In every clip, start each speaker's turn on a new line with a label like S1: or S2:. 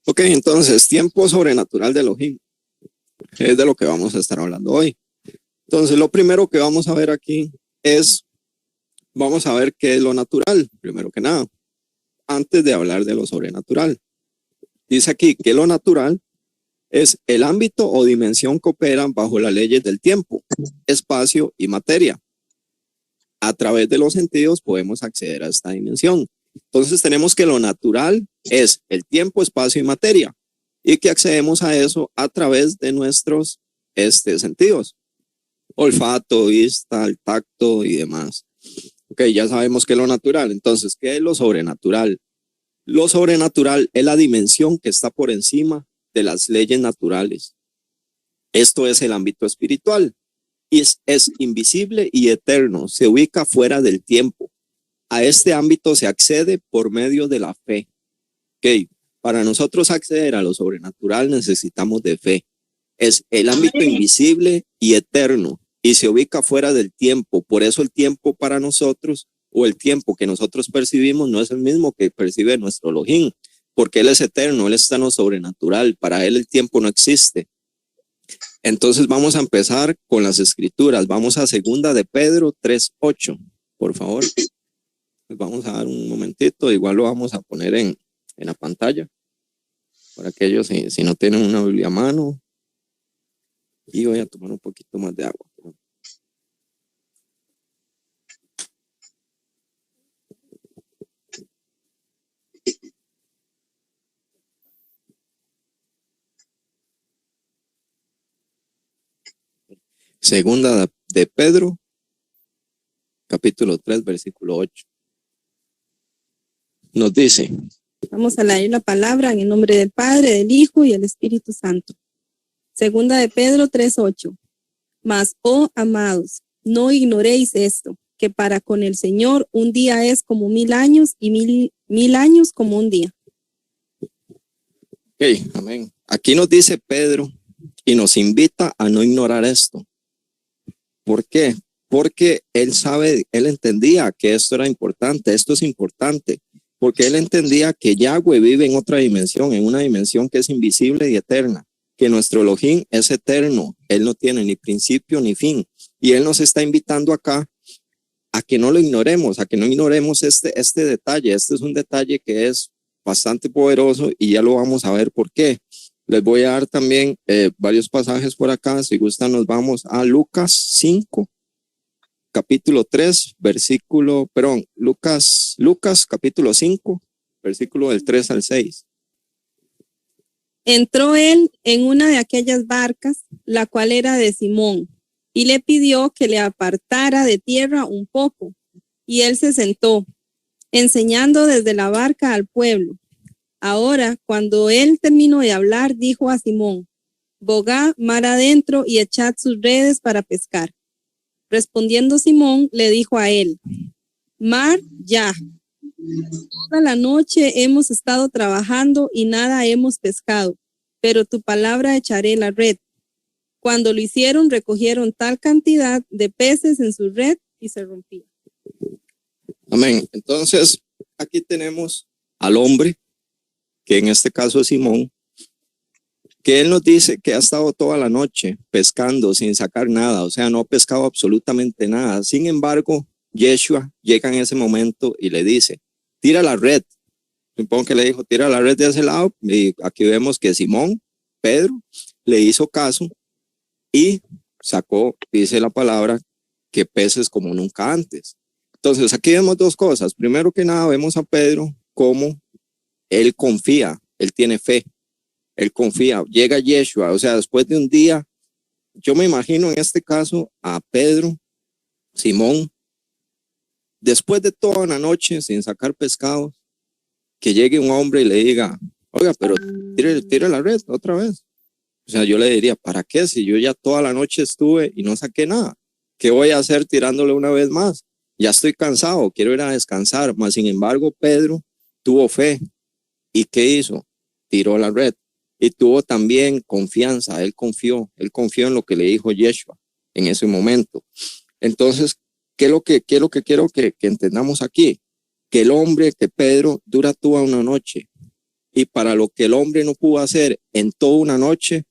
S1: Ok, entonces, tiempo sobrenatural de Elohim. Es de lo que vamos a estar hablando hoy. Entonces, lo primero que vamos a ver aquí es, vamos a ver qué es lo natural, primero que nada, antes de hablar de lo sobrenatural. Dice aquí que lo natural es el ámbito o dimensión que operan bajo las leyes del tiempo, espacio y materia. A través de los sentidos podemos acceder a esta dimensión. Entonces tenemos que lo natural es el tiempo, espacio y materia, y que accedemos a eso a través de nuestros sentidos, olfato, vista, el tacto y demás. Ok, ya sabemos que es lo natural. Entonces, ¿qué es lo sobrenatural? Lo sobrenatural es la dimensión que está por encima de las leyes naturales. Esto es el ámbito espiritual. Y es invisible y eterno. Se ubica fuera del tiempo. A este ámbito se accede por medio de la fe. Ok, para nosotros acceder a lo sobrenatural necesitamos de fe. Es el ámbito invisible y eterno y se ubica fuera del tiempo. Por eso el tiempo para nosotros o el tiempo que nosotros percibimos no es el mismo que percibe nuestro Elohim, porque Él es eterno, Él está en lo sobrenatural. Para Él el tiempo no existe. Entonces vamos a empezar con las escrituras. Vamos a segunda de Pedro 3:8, por favor. Vamos a dar un momentito, igual lo vamos a poner en la pantalla para aquellos si no tienen una Biblia a mano. Y voy a tomar un poquito más de agua. Segunda de Pedro, capítulo 3, versículo 8. Nos dice.
S2: Vamos a leer la palabra en el nombre del Padre, del Hijo y del Espíritu Santo. Segunda de Pedro 3:8. Mas, oh amados, no ignoréis esto, que para con el Señor un día es como 1000 años y mil años como un día.
S1: Ok, amén. Aquí nos dice Pedro y nos invita a no ignorar esto. ¿Por qué? Porque él entendía que esto era importante, esto es importante, porque él entendía que Yahweh vive en otra dimensión, en una dimensión que es invisible y eterna, que nuestro Elohim es eterno, él no tiene ni principio ni fin, y él nos está invitando acá a que no lo ignoremos, a que no ignoremos este detalle. Este es un detalle que es bastante poderoso y ya lo vamos a ver por qué. Les voy a dar también varios pasajes por acá. Si gustan, nos vamos a Lucas 5, capítulo 3, Lucas capítulo 5, versículo del 3 al 6.
S2: Entró él en una de aquellas barcas, la cual era de Simón, y le pidió que le apartara de tierra un poco. Y él se sentó, enseñando desde la barca al pueblo. Ahora, cuando él terminó de hablar, dijo a Simón: bogad mar adentro y echad sus redes para pescar. Respondiendo Simón, le dijo a él: mar, ya. Toda la noche hemos estado trabajando y nada hemos pescado, pero tu palabra echaré la red. Cuando lo hicieron, recogieron tal cantidad de peces en su red y se rompía.
S1: Amén. Entonces, aquí tenemos al hombre, que en este caso es Simón, que él nos dice que ha estado toda la noche pescando sin sacar nada, o sea, no ha pescado absolutamente nada. Sin embargo, Yeshua llega en ese momento y le dice: tira la red. Supongo que le dijo: tira la red de ese lado. Y aquí vemos que Simón, Pedro, le hizo caso y sacó, dice la palabra, que peces como nunca antes. Entonces, aquí vemos dos cosas. Primero que nada, vemos a Pedro como él confía, él tiene fe. Él confía, llega Yeshua, o sea, después de un día, yo me imagino en este caso a Pedro, Simón, después de toda una noche sin sacar pescado, que llegue un hombre y le diga: oiga, pero tire la red otra vez. O sea, yo le diría: ¿para qué? Si yo ya toda la noche estuve y no saqué nada, ¿qué voy a hacer tirándole una vez más? Ya estoy cansado, quiero ir a descansar. Mas, sin embargo, Pedro tuvo fe. ¿Y qué hizo? Tiró la red. Y tuvo también confianza, él confió en lo que le dijo Yeshua en ese momento. Entonces, ¿qué es lo que quiero que entendamos aquí? Que el hombre, que Pedro, dura toda una noche Y para lo que el hombre no pudo hacer en toda una noche,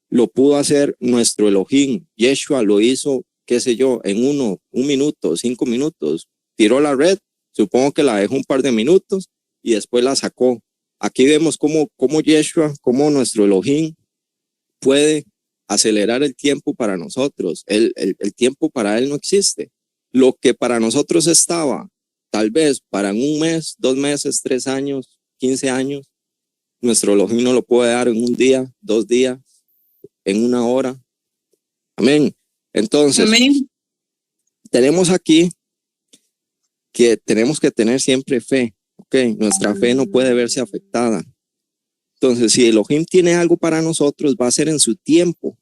S1: lo pudo hacer nuestro Elohim. Yeshua lo hizo, qué sé yo, en un minuto, 5 minutos. Tiró la red, supongo que la dejó un par de minutos y después la sacó. Aquí vemos cómo Yeshua, cómo nuestro Elohim puede acelerar el tiempo para nosotros. El tiempo para él no existe. Lo que para nosotros estaba, tal vez para un mes, 2 meses, 3 años, 15 años, nuestro Elohim no lo puede dar en un día, 2 días, en 1 hora. Amén. Entonces, amén. Tenemos aquí que tenemos que tener siempre fe. Okay, nuestra fe no puede verse afectada. Entonces, si Elohim tiene algo para nosotros, va a ser en su tiempo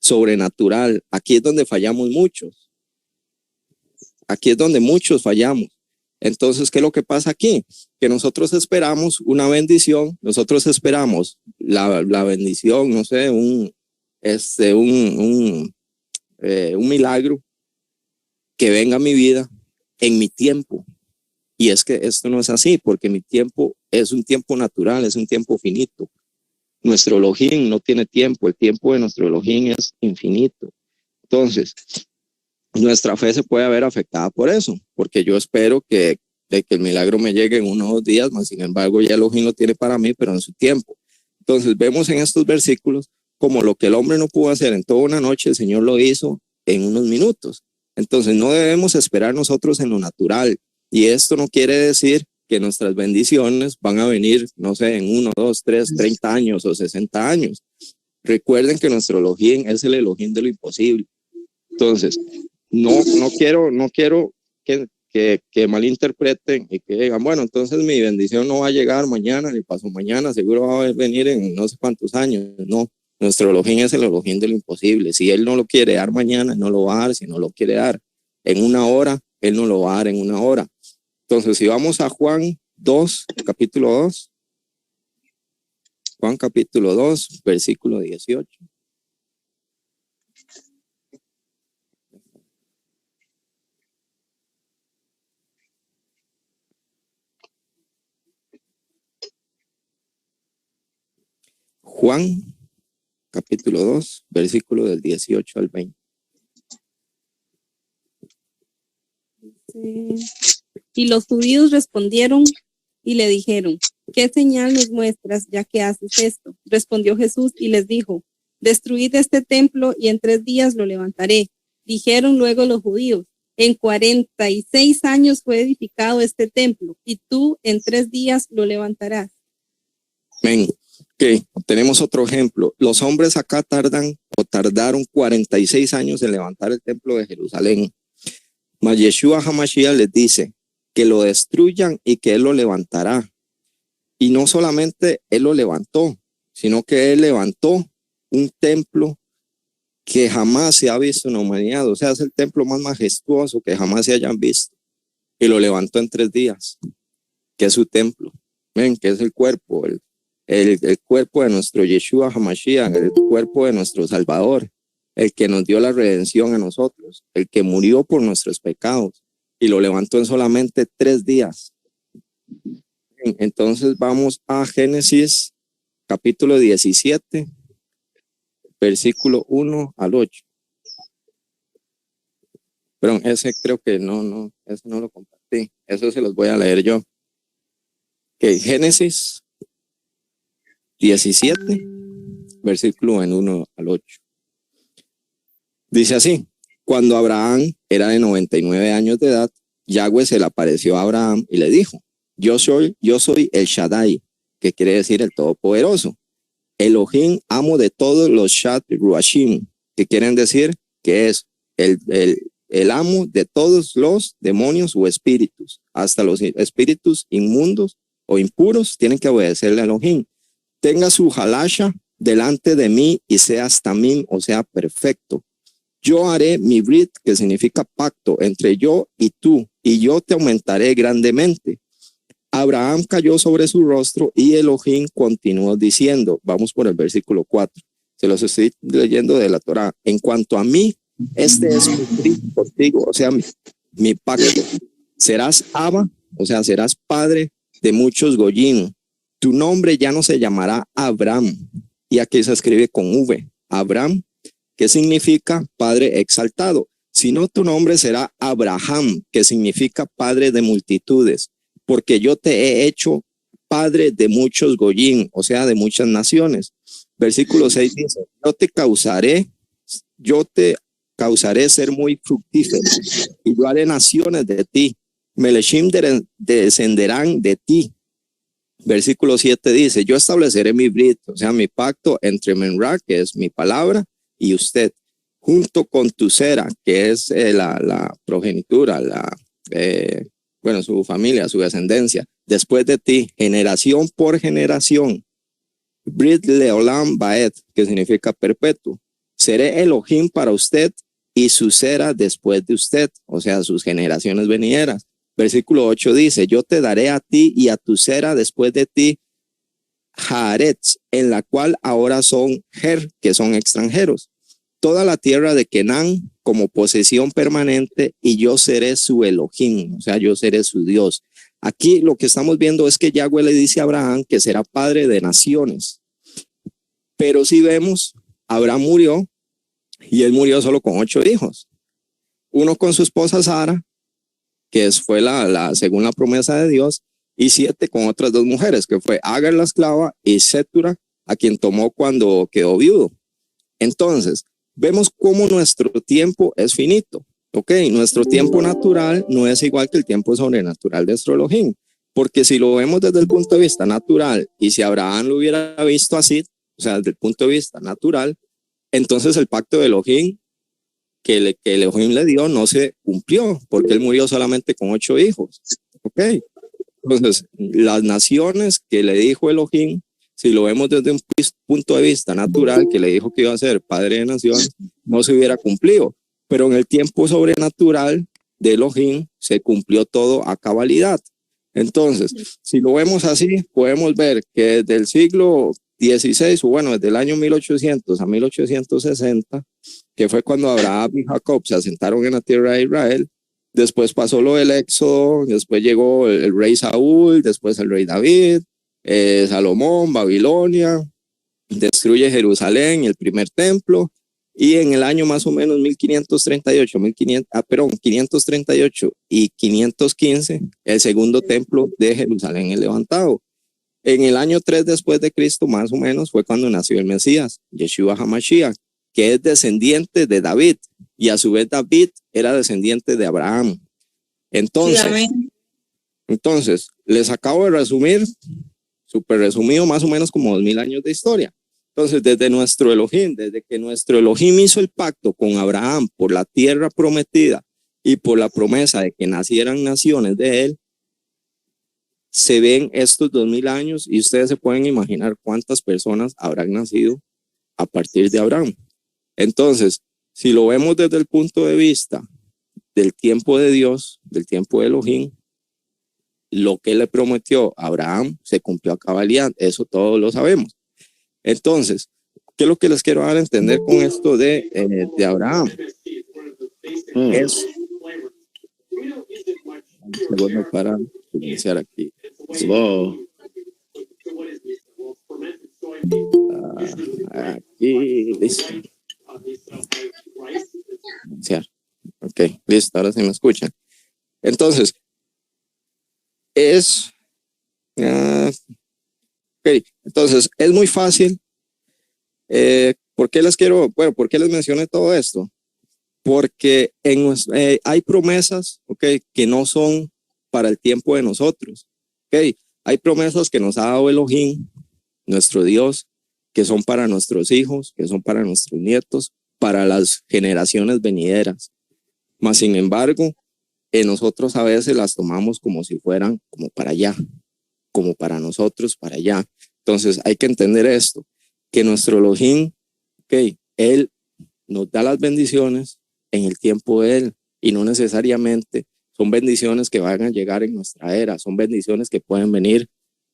S1: sobrenatural. Aquí es donde fallamos muchos. Aquí es donde muchos fallamos. Entonces, ¿qué es lo que pasa aquí? Que nosotros esperamos una bendición, nosotros esperamos la bendición, no sé, un milagro que venga a mi vida en mi tiempo. Y es que esto no es así, porque mi tiempo es un tiempo natural, es un tiempo finito. Nuestro Elohim no tiene tiempo, el tiempo de nuestro Elohim es infinito. Entonces, nuestra fe se puede ver afectada por eso, porque yo espero que el milagro me llegue en 1 o 2 días, más sin embargo ya Elohim lo tiene para mí, pero en su tiempo. Entonces, vemos en estos versículos como lo que el hombre no pudo hacer en toda una noche, el Señor lo hizo en unos minutos. Entonces, no debemos esperar nosotros en lo natural. Y esto no quiere decir que nuestras bendiciones van a venir, no sé, en 1, 2, 3, 30 años o 60 años. Recuerden que nuestro Elohim es el Elohim de lo imposible. Entonces, no quiero que malinterpreten y que digan, bueno, entonces mi bendición no va a llegar mañana ni pasado mañana, seguro va a venir en no sé cuántos años. No, nuestro Elohim es el Elohim de lo imposible. Si Él no lo quiere dar mañana, no lo va a dar. Si no lo quiere dar en 1 hora, Él no lo va a dar en 1 hora. Entonces, si vamos a Juan 2, capítulo 2, Juan capítulo 2, versículo 18. Juan capítulo 2, versículo del 18 al 20.
S2: Y los judíos respondieron y le dijeron, ¿qué señal nos muestras ya que haces esto? Respondió Jesús y les dijo, destruid este templo y en 3 días lo levantaré. Dijeron luego los judíos, en 46 años fue edificado este templo y tú en 3 días lo levantarás.
S1: Amén. Ok, tenemos otro ejemplo. Los hombres acá tardaron 46 años en levantar el templo de Jerusalén. Mas Yeshua HaMashiach les dice que lo destruyan y que Él lo levantará. Y no solamente Él lo levantó, sino que Él levantó un templo que jamás se ha visto en la humanidad. O sea, es el templo más majestuoso que jamás se hayan visto. Y lo levantó en 3 días, que es su templo. Ven, que es el cuerpo, el cuerpo de nuestro Yeshua HaMashiach, el cuerpo de nuestro Salvador, el que nos dio la redención a nosotros, el que murió por nuestros pecados y lo levantó en solamente 3 días. Entonces vamos a Génesis capítulo 17, versículo 1 al 8. Pero ese creo que ese no lo compartí. Eso se los voy a leer yo. Okay, Génesis 17, versículo en 1 al 8. Dice así, cuando Abraham era de 99 años de edad, Yahweh se le apareció a Abraham y le dijo, yo soy el Shaddai, que quiere decir el Todopoderoso, Elohim, amo de todos los Shad Ruashim, que quieren decir que es el amo de todos los demonios o espíritus, hasta los espíritus inmundos o impuros tienen que obedecerle a Elohim. Tenga su halasha delante de mí y seas tamim, o sea, perfecto. Yo haré mi brit, que significa pacto, entre yo y tú, y yo te aumentaré grandemente. Abraham cayó sobre su rostro y Elohim continuó diciendo, vamos por el versículo 4, se los estoy leyendo de la Torá. En cuanto a mí, este es mi brit contigo, o sea, mi pacto. Serás Abba, o sea, serás padre de muchos goyim. Tu nombre ya no se llamará Abraham, y aquí se escribe con V, Abraham, que significa Padre exaltado, sino tu nombre será Abraham, que significa Padre de multitudes, porque yo te he hecho Padre de muchos goyín, o sea, de muchas naciones. Versículo 6 dice, yo te causaré ser muy fructífero, y yo haré naciones de ti, Melechim descenderán de ti. Versículo 7 dice, yo estableceré mi brit, o sea, mi pacto entre Menra, que es mi palabra, y usted, junto con tu Sera, que es la progenitura, bueno, su familia, su descendencia, después de ti, generación por generación. Brit Leolam Baed, que significa perpetuo. Seré Elohim para usted y su Sera después de usted, o sea, sus generaciones venideras. Versículo 8 dice, yo te daré a ti y a tu Sera después de ti, Haaretz, en la cual ahora son que son extranjeros, toda la tierra de Kenán como posesión permanente, y yo seré su Elohim, o sea, yo seré su Dios. Aquí lo que estamos viendo es que Yahweh le dice a Abraham que será padre de naciones. Pero si vemos, Abraham murió, y él murió solo con 8 hijos. Uno con su esposa Sara, que fue según la promesa de Dios, y 7 con otras 2 mujeres, que fue Agar la esclava y Setura, a quien tomó cuando quedó viudo. Entonces, vemos cómo nuestro tiempo es finito, ¿ok? Nuestro tiempo natural no es igual que el tiempo sobrenatural de nuestro Elohim, porque si lo vemos desde el punto de vista natural, y si Abraham lo hubiera visto así, o sea, desde el punto de vista natural, entonces el pacto de Elohim que Elohim le dio no se cumplió, porque él murió solamente con 8 hijos, ¿ok? Entonces, las naciones que le dijo Elohim, si lo vemos desde un punto de vista natural, que le dijo que iba a ser padre de naciones, no se hubiera cumplido. Pero en el tiempo sobrenatural de Elohim se cumplió todo a cabalidad. Entonces, si lo vemos así, podemos ver que desde el siglo XVI, o bueno, desde el año 1800 a 1860, que fue cuando Abraham y Jacob se asentaron en la tierra de Israel. Después pasó lo del Éxodo, después llegó el rey Saúl, después el rey David, Salomón, Babilonia, destruye Jerusalén, el primer templo, y en el año más o menos 1538 y 515, el segundo templo de Jerusalén es levantado. En el año 3 después de Cristo, más o menos, fue cuando nació el Mesías, Yeshua HaMashiach, que es descendiente de David, y a su vez David era descendiente de Abraham. Entonces, les acabo de resumir, súper resumido, más o menos como 2000 años de historia. Entonces, desde nuestro Elohim, desde que nuestro Elohim hizo el pacto con Abraham por la tierra prometida y por la promesa de que nacieran naciones de él, se ven estos 2000 años, y ustedes se pueden imaginar cuántas personas habrán nacido a partir de Abraham. Entonces, si lo vemos desde el punto de vista del tiempo de Dios, del tiempo de Elohim, lo que le prometió a Abraham se cumplió a cabalidad, eso todos lo sabemos. Entonces, ¿qué es lo que les quiero dar a entender con esto de Abraham? Es, un segundo para iniciar aquí. Aquí, listo. Ok, listo, ahora sí me escuchan. Entonces, entonces es muy fácil. ¿Por qué les mencioné todo esto? Porque hay promesas, que no son para el tiempo de nosotros. Hay promesas que nos ha dado Elohim, nuestro Dios, que son para nuestros hijos, que son para nuestros nietos, para las generaciones venideras. Mas, sin embargo, nosotros a veces las tomamos como si fueran como para allá, como para nosotros, para allá. Entonces hay que entender esto, que nuestro Elohim, él nos da las bendiciones en el tiempo de él, y no necesariamente son bendiciones que van a llegar en nuestra era, son bendiciones que pueden venir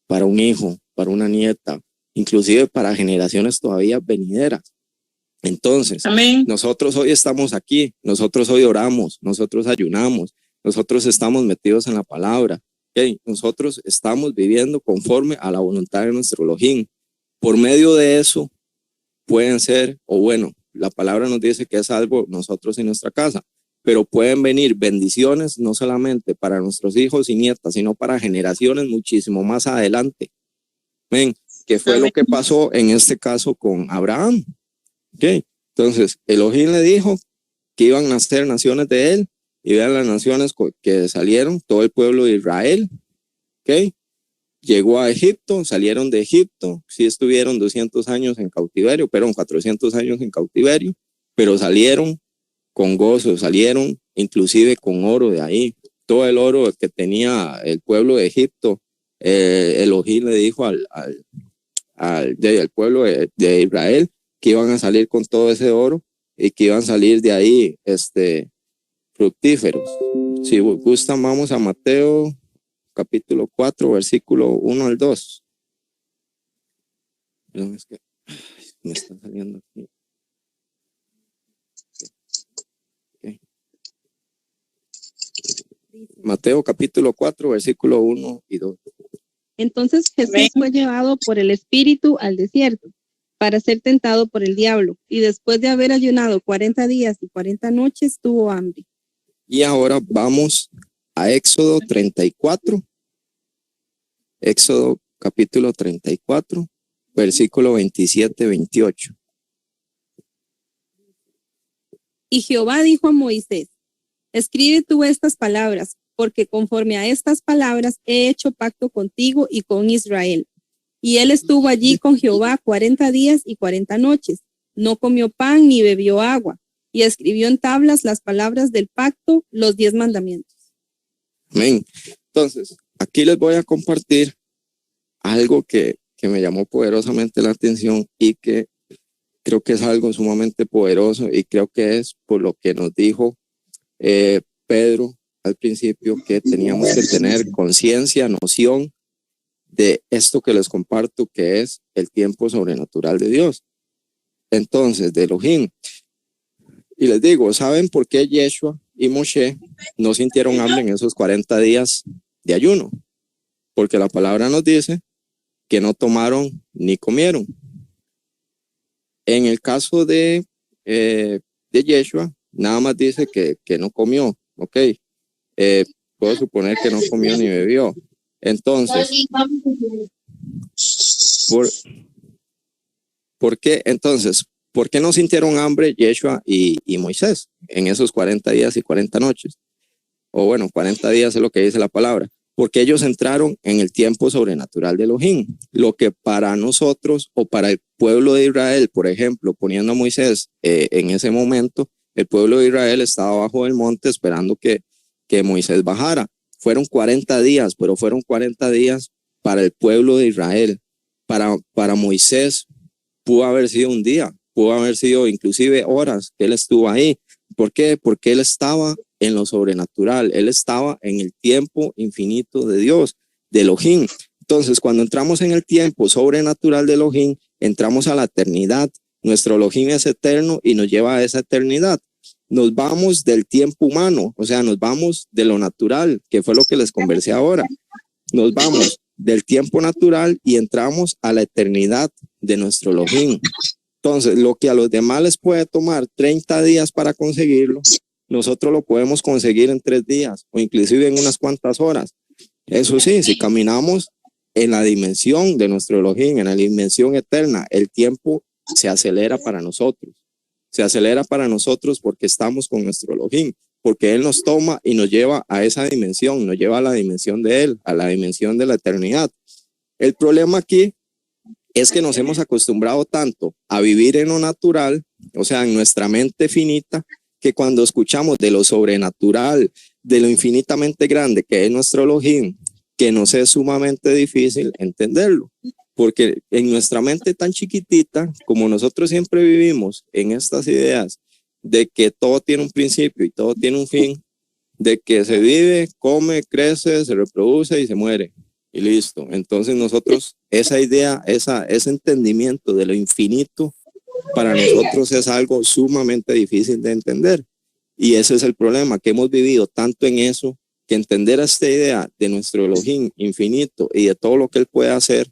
S1: para un hijo, para una nieta, inclusive para generaciones todavía venideras. Entonces, amén. Nosotros hoy estamos aquí, nosotros hoy oramos, nosotros ayunamos, nosotros estamos metidos en la palabra, ¿Okay? Nosotros estamos viviendo conforme a la voluntad de nuestro Elohim. Por medio de eso pueden ser, o bueno, la palabra nos dice que es algo nosotros en nuestra casa, pero pueden venir bendiciones no solamente para nuestros hijos y nietas, sino para generaciones muchísimo más adelante. ¿Ven? ¿Qué fue lo que pasó en este caso con Abraham? ¿Okay? Entonces, Elohim le dijo que iban a nacer naciones de él, y vean las naciones que salieron, todo el pueblo de Israel, ¿ok? Llegó a Egipto, salieron de Egipto, sí estuvieron 200 años en cautiverio, perdón, 400 años en cautiverio, pero salieron con gozo, salieron inclusive con oro de ahí. Todo el oro que tenía el pueblo de Egipto, Elohim le dijo al pueblo de Israel que iban a salir con todo ese oro y que iban a salir de ahí fructíferos. Si gustan, vamos a Mateo capítulo 4, versículo 1 al 2. Perdón, es que me está saliendo aquí. Okay. Mateo capítulo 4, versículo 1 y 2.
S2: Entonces Jesús fue llevado por el Espíritu al desierto para ser tentado por el diablo, y después de haber ayunado 40 días y 40 noches, tuvo hambre.
S1: Y ahora vamos a Éxodo 34. Éxodo capítulo 34, versículo 27-28.
S2: Y Jehová dijo a Moisés: escribe tú estas palabras, porque conforme a estas palabras he hecho pacto contigo y con Israel. Y él estuvo allí con Jehová 40 días y 40 noches. No comió pan ni bebió agua. Y escribió en tablas las palabras del pacto, los 10 mandamientos.
S1: Amén. Entonces, aquí les voy a compartir algo que me llamó poderosamente la atención y que creo que es algo sumamente poderoso, y creo que es por lo que nos dijo Pedro al principio, que teníamos que tener conciencia, noción de esto que les comparto, que es el tiempo sobrenatural de Dios. Entonces, de Elohim. Y les digo, ¿saben por qué Yeshua y Moshe no sintieron hambre en esos 40 días de ayuno? Porque la palabra nos dice que no tomaron ni comieron. En el caso de Yeshua, nada más dice que no comió, ¿ok? Puedo suponer que no comió ni bebió. Entonces, ¿por qué? Entonces, ¿por qué no sintieron hambre Yeshua y Moisés en esos 40 días y 40 noches? O bueno, 40 días es lo que dice la palabra. Porque ellos entraron en el tiempo sobrenatural de Elohim. Lo que para nosotros o para el pueblo de Israel, por ejemplo, poniendo a Moisés en ese momento, el pueblo de Israel estaba abajo del monte esperando que Moisés bajara. Fueron 40 días, pero fueron 40 días para el pueblo de Israel. Para Moisés pudo haber sido un día, pudo haber sido inclusive horas que él estuvo ahí. ¿Por qué? Porque él estaba en lo sobrenatural, él estaba en el tiempo infinito de Dios, de Elohim. Entonces, cuando entramos en el tiempo sobrenatural de Elohim, entramos a la eternidad. Nuestro Elohim es eterno y nos lleva a esa eternidad. Nos vamos del tiempo humano, o sea, nos vamos de lo natural, que fue lo que les conversé ahora. Nos vamos del tiempo natural y entramos a la eternidad de nuestro Elohim. Entonces, lo que a los demás les puede tomar 30 días para conseguirlo, nosotros lo podemos conseguir en 3 días o inclusive en unas cuantas horas. Eso sí, si caminamos en la dimensión de nuestro Elohim, en la dimensión eterna, el tiempo se acelera para nosotros. Se acelera para nosotros porque estamos con nuestro Elohim, porque Él nos toma y nos lleva a esa dimensión, nos lleva a la dimensión de Él, a la dimensión de la eternidad. El problema aquí es que nos hemos acostumbrado tanto a vivir en lo natural, o sea, en nuestra mente finita, que cuando escuchamos de lo sobrenatural, de lo infinitamente grande que es nuestro Elohim, que nos es sumamente difícil entenderlo. Porque en nuestra mente tan chiquitita, como nosotros siempre vivimos en estas ideas de que todo tiene un principio y todo tiene un fin, de que se vive, come, crece, se reproduce y se muere. Y listo. Entonces nosotros, esa idea, ese entendimiento de lo infinito, para nosotros es algo sumamente difícil de entender. Y ese es el problema, que hemos vivido tanto en eso, que entender esta idea de nuestro Elohim infinito y de todo lo que Él puede hacer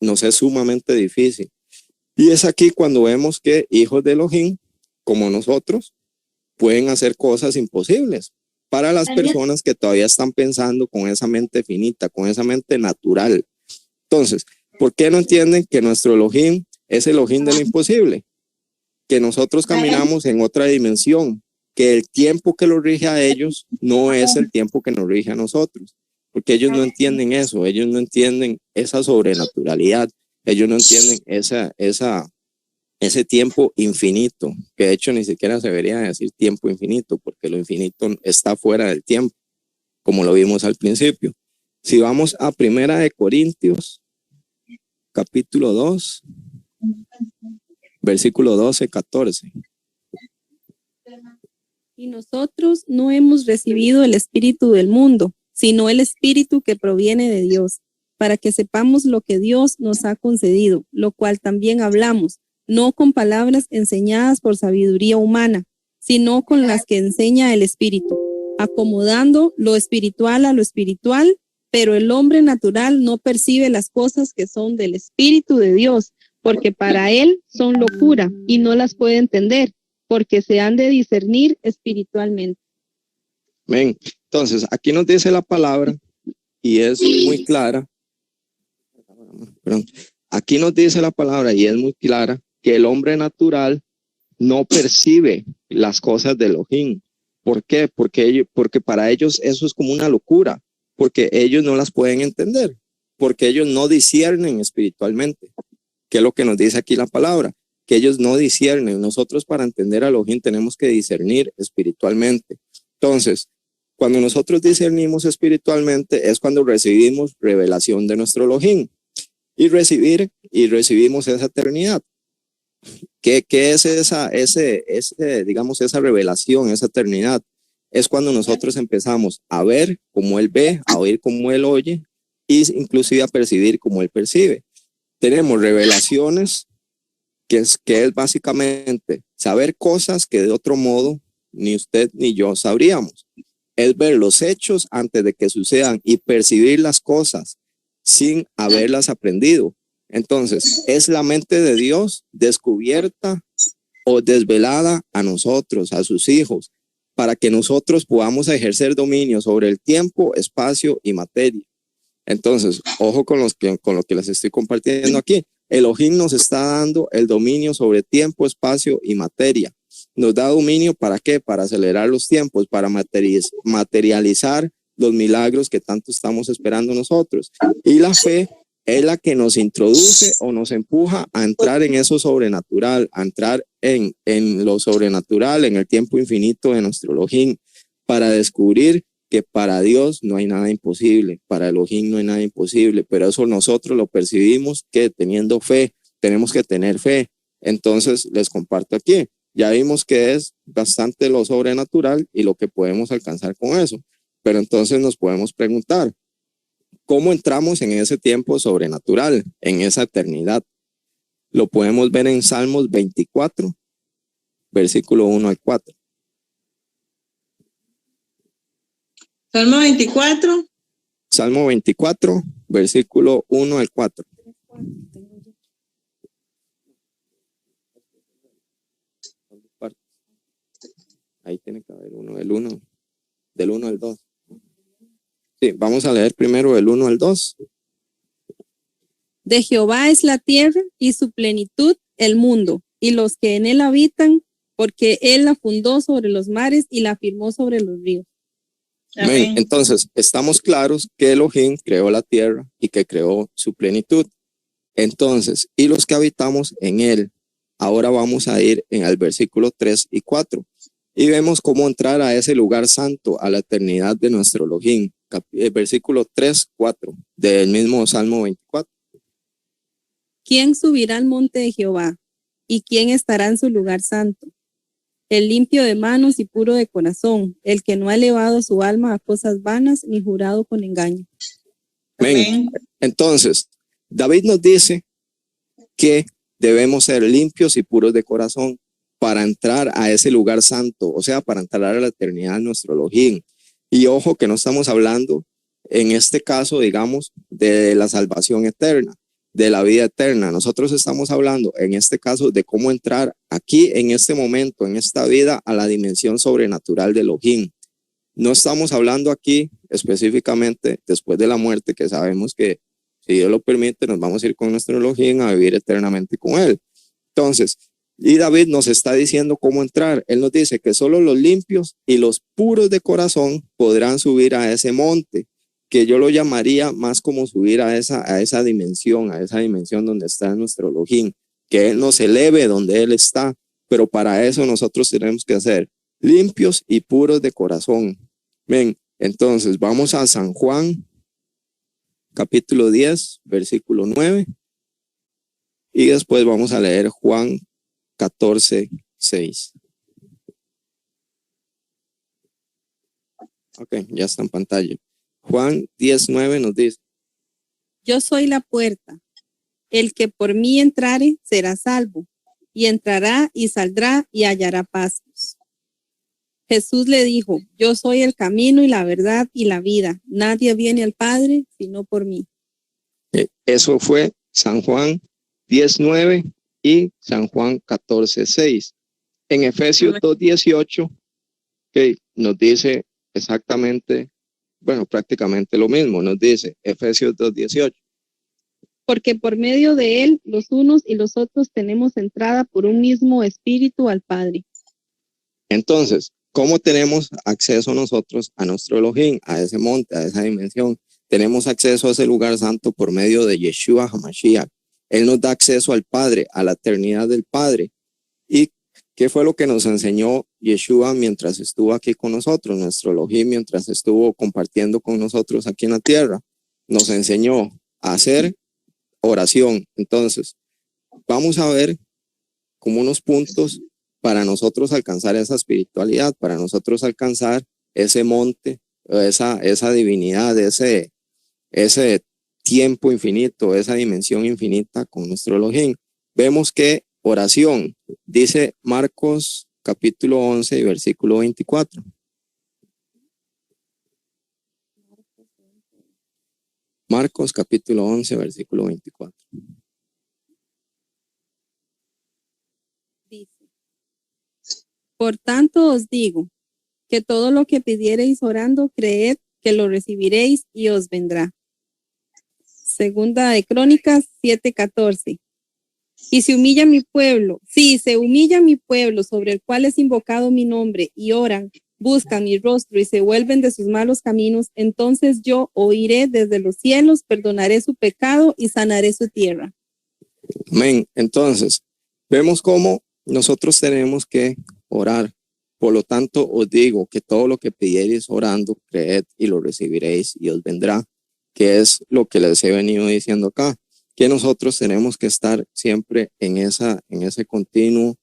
S1: nos es sumamente difícil. Y es aquí cuando vemos que hijos de Elohim, como nosotros, pueden hacer cosas imposibles para las personas que todavía están pensando con esa mente finita, con esa mente natural. Entonces, ¿por qué no entienden que nuestro Elohim es el Elohim de lo imposible? Que nosotros caminamos en otra dimensión, que el tiempo que los rige a ellos no es el tiempo que nos rige a nosotros, porque ellos no entienden eso, ellos no entienden esa sobrenaturalidad, ellos no entienden ese tiempo infinito, que de hecho ni siquiera se debería decir tiempo infinito, porque lo infinito está fuera del tiempo, como lo vimos al principio. Si vamos a Primera de Corintios, capítulo 2, versículo 12-14.
S2: Y nosotros no hemos recibido el espíritu del mundo, sino el espíritu que proviene de Dios, para que sepamos lo que Dios nos ha concedido, lo cual también hablamos, no con palabras enseñadas por sabiduría humana, sino con las que enseña el espíritu, acomodando lo espiritual a lo espiritual, pero el hombre natural no percibe las cosas que son del espíritu de Dios, porque para él son locura y no las puede entender, porque se han de discernir espiritualmente.
S1: Amén. Entonces, aquí nos dice la palabra y es muy clara. Perdón. Aquí nos dice la palabra y es muy clara que el hombre natural no percibe las cosas de Elohim. ¿Por qué? Porque para ellos eso es como una locura, porque ellos no las pueden entender, porque ellos no disciernen espiritualmente, que es lo que nos dice aquí la palabra, que ellos no disciernen. Nosotros para entender a Elohim tenemos que discernir espiritualmente. Entonces, cuando nosotros discernimos espiritualmente es cuando recibimos revelación de nuestro Elohim y recibimos esa eternidad. ¿Qué es digamos, esa revelación, esa eternidad? Es cuando nosotros empezamos a ver como Él ve, a oír como Él oye y inclusive a percibir como Él percibe. Tenemos revelaciones que es básicamente saber cosas que de otro modo ni usted ni yo sabríamos. Es ver los hechos antes de que sucedan y percibir las cosas sin haberlas aprendido. Entonces, es la mente de Dios descubierta o desvelada a nosotros, a sus hijos, para que nosotros podamos ejercer dominio sobre el tiempo, espacio y materia. Entonces, ojo con lo que les estoy compartiendo aquí. Elohim nos está dando el dominio sobre tiempo, espacio y materia. Nos da dominio ¿para qué? Para acelerar los tiempos, para materializar los milagros que tanto estamos esperando nosotros. Y la fe es la que nos introduce o nos empuja a entrar en eso sobrenatural, a entrar en lo sobrenatural, en el tiempo infinito de nuestro Elohim, para descubrir que para Dios no hay nada imposible, para Elohim no hay nada imposible, pero eso nosotros lo percibimos que teniendo fe, tenemos que tener fe. Entonces les comparto aquí, ya vimos que es bastante lo sobrenatural y lo que podemos alcanzar con eso, pero entonces nos podemos preguntar, ¿cómo entramos en ese tiempo sobrenatural, en esa eternidad? Lo podemos ver en Salmos 24, versículo 1 al 4.
S3: Salmo 24.
S1: Salmo 24, versículo 1 al 4. Ahí tiene que haber uno, del 1 al 2. Sí, vamos a leer primero del 1 al 2.
S2: De Jehová es la tierra y su plenitud el mundo, y los que en él habitan, porque él la fundó sobre los mares y la firmó sobre los ríos.
S1: Amén. Entonces, estamos claros que Elohim creó la tierra y que creó su plenitud. Entonces, y los que habitamos en él. Ahora vamos a ir al versículo 3 y 4 y vemos cómo entrar a ese lugar santo, a la eternidad de nuestro Elohim. Versículo 3, 4 del mismo Salmo 24.
S2: ¿Quién subirá al monte de Jehová? ¿Y quién estará en su lugar santo? El limpio de manos y puro de corazón, el que no ha elevado su alma a cosas vanas ni jurado con engaño.
S1: Amén. Entonces, David nos dice que debemos ser limpios y puros de corazón para entrar a ese lugar santo, o sea, para entrar a la eternidad de nuestro Elohim. Y ojo que no estamos hablando en este caso, digamos, de la salvación eterna, de la vida eterna. Nosotros estamos hablando en este caso de cómo entrar aquí en este momento, en esta vida, a la dimensión sobrenatural de Elohim. No estamos hablando aquí específicamente después de la muerte, que sabemos que si Dios lo permite, nos vamos a ir con nuestro Elohim a vivir eternamente con él. Entonces, y David nos está diciendo cómo entrar. Él nos dice que solo los limpios y los puros de corazón podrán subir a ese monte, que yo lo llamaría más como subir a esa dimensión donde está nuestro Elohim, que Él nos eleve donde Él está, pero para eso nosotros tenemos que ser limpios y puros de corazón. Ven, entonces vamos a San Juan, capítulo 10, versículo 9, y después vamos a leer Juan 14, 6. Ok, ya está en pantalla. Juan 19 nos dice:
S2: Yo soy la puerta. El que por mí entrare será salvo, y entrará y saldrá y hallará pastos. Jesús le dijo: Yo soy el camino y la verdad y la vida. Nadie viene al Padre sino por mí.
S1: Eso fue San Juan 19 y San Juan 14, 6. En Efesios 2, 18, que nos dice exactamente, bueno, prácticamente lo mismo, nos dice Efesios 2, 18.
S2: Porque por medio de él, los unos y los otros tenemos entrada por un mismo espíritu al Padre.
S1: Entonces, ¿cómo tenemos acceso nosotros a nuestro Elohim, a ese monte, a esa dimensión? Tenemos acceso a ese lugar santo por medio de Yeshua HaMashiach. Él nos da acceso al Padre, a la eternidad del Padre. ¿Y qué fue lo que nos enseñó Yeshua mientras estuvo aquí con nosotros? Nuestro Elohim, mientras estuvo compartiendo con nosotros aquí en la tierra, nos enseñó a hacer oración. Entonces, vamos a ver como unos puntos para nosotros alcanzar esa espiritualidad, para nosotros alcanzar ese monte, esa divinidad, ese tiempo infinito, esa dimensión infinita con nuestro Elohim. Vemos que oración, dice Marcos capítulo 11 y versículo 24. Marcos capítulo 11, versículo 24.
S2: Dice: Por tanto os digo, que todo lo que pidiereis orando, creed que lo recibiréis y os vendrá. Segunda de Crónicas 7:14. Y se humilla mi pueblo, se humilla mi pueblo sobre el cual es invocado mi nombre, y oran, buscan mi rostro y se vuelven de sus malos caminos, entonces yo oiré desde los cielos, perdonaré su pecado y sanaré su tierra.
S1: Amén. Entonces, vemos cómo nosotros tenemos que orar. Por lo tanto, os digo que todo lo que pidiereis orando, creed y lo recibiréis y os vendrá, que es lo que les he venido diciendo acá, que nosotros tenemos que estar siempre en ese continuo,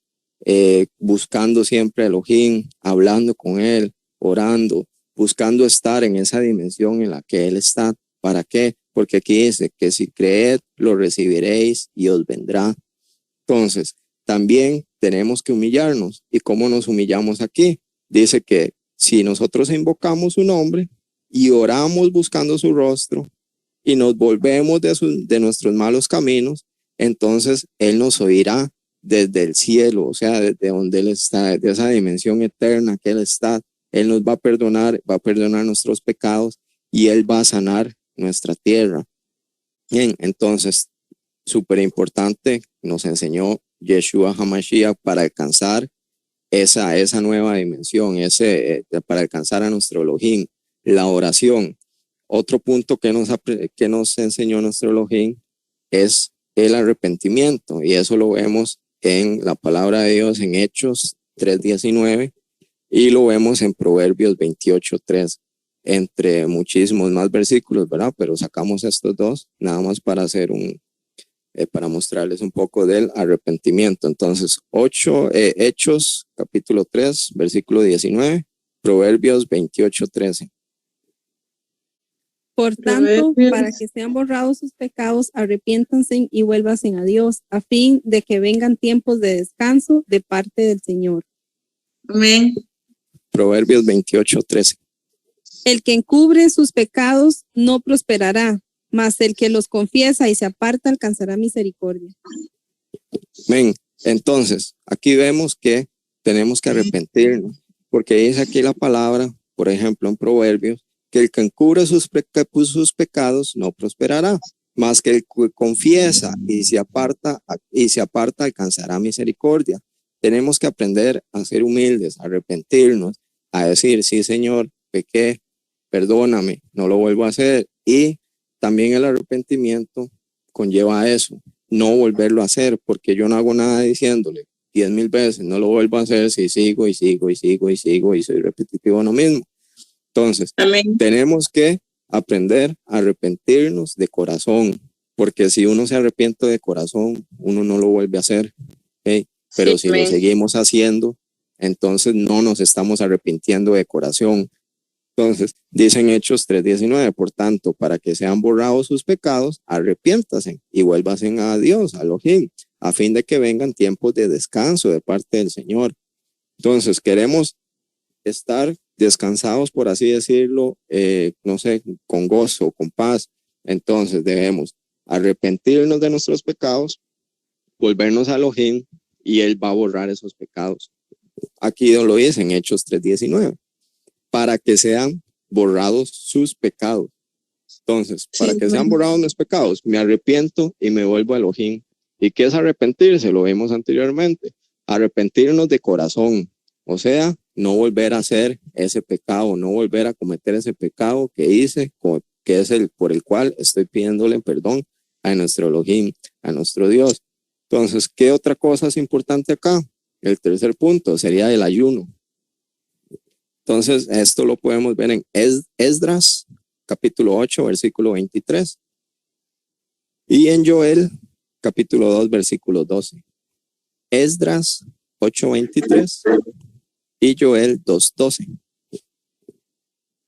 S1: buscando siempre a Elohim, hablando con Él, orando, buscando estar en esa dimensión en la que Él está. ¿Para qué? Porque aquí dice que si creed, lo recibiréis y os vendrá. Entonces, también tenemos que humillarnos. ¿Y cómo nos humillamos aquí? Dice que si nosotros invocamos su nombre y oramos buscando su rostro y nos volvemos de nuestros malos caminos, entonces Él nos oirá desde el cielo, o sea, desde donde Él está, desde esa dimensión eterna que Él está. Él nos va a perdonar nuestros pecados y Él va a sanar nuestra tierra. Bien, entonces, súper importante, nos enseñó Yeshua HaMashiach para alcanzar esa nueva dimensión, para alcanzar a nuestro Elohim, la oración. Otro punto que nos enseñó nuestro Elohim es el arrepentimiento, y eso lo vemos en la palabra de Dios en Hechos 3:19 y lo vemos en Proverbios 28:3, entre muchísimos más versículos, ¿verdad? Pero sacamos estos dos nada más para hacer para mostrarles un poco del arrepentimiento. Entonces, Hechos capítulo 3, versículo 19, Proverbios 28:13.
S2: Por tanto, para que sean borrados sus pecados, arrepiéntanse y vuélvanse a Dios, a fin de que vengan tiempos de descanso de parte del Señor.
S3: Amén.
S1: Proverbios 28:13.
S2: El que encubre sus pecados no prosperará, mas el que los confiesa y se aparta alcanzará misericordia.
S1: Amén. Entonces, aquí vemos que tenemos que arrepentirnos, porque dice aquí la palabra, por ejemplo, en Proverbios, que el que encubre sus pecados no prosperará, mas que el que confiesa y se aparta alcanzará misericordia. Tenemos que aprender a ser humildes, a arrepentirnos, a decir, sí, Señor, pequé, perdóname, no lo vuelvo a hacer. Y también el arrepentimiento conlleva a eso, no volverlo a hacer, porque yo no hago nada diciéndole 10,000 veces, no lo vuelvo a hacer si sigo y sigo y sigo y sigo y soy repetitivo en lo mismo. Entonces,
S3: Amén.
S1: tenemos que aprender a arrepentirnos de corazón, porque si uno se arrepiente de corazón, uno no lo vuelve a hacer, ¿okay? Pero
S3: Sí,
S1: si lo
S3: amén.
S1: seguimos haciendo, entonces no nos estamos arrepintiendo de corazón. Entonces, dicen Hechos 3:19, por tanto, para que sean borrados sus pecados, arrepiéntanse y vuélvanse a Dios, a Elohim, a fin de que vengan tiempos de descanso de parte del Señor. Entonces, queremos estar descansados, por así decirlo, no sé, con gozo, con paz. Entonces, debemos arrepentirnos de nuestros pecados, volvernos a Elohim y Él va a borrar esos pecados. Aquí lo dice en Hechos 3:19. Para que sean borrados sus pecados. Entonces, para
S3: Sí,
S1: que sean
S3: amén.
S1: borrados mis pecados, me arrepiento y me vuelvo a Elohim. ¿Y qué es arrepentirse? Lo vimos anteriormente. Arrepentirnos de corazón. O sea, no volver a hacer ese pecado, no volver a cometer ese pecado que hice, que es el por el cual estoy pidiéndole perdón a nuestro Elohim, a nuestro Dios. Entonces, ¿qué otra cosa es importante acá? El tercer punto sería el ayuno. Entonces, esto lo podemos ver en Esdras, capítulo 8, versículo 23. Y en Joel, capítulo 2, versículo 12. Esdras 8:23 y Joel 2:12.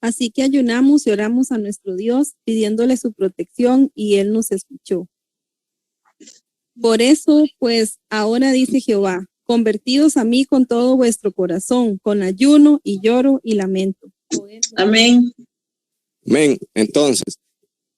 S2: Así que ayunamos y oramos a nuestro Dios, pidiéndole su protección, y Él nos escuchó. Por eso, pues, ahora dice Jehová, convertidos a mí con todo vuestro corazón, con ayuno y lloro y lamento.
S3: Amén.
S1: Amén. Entonces,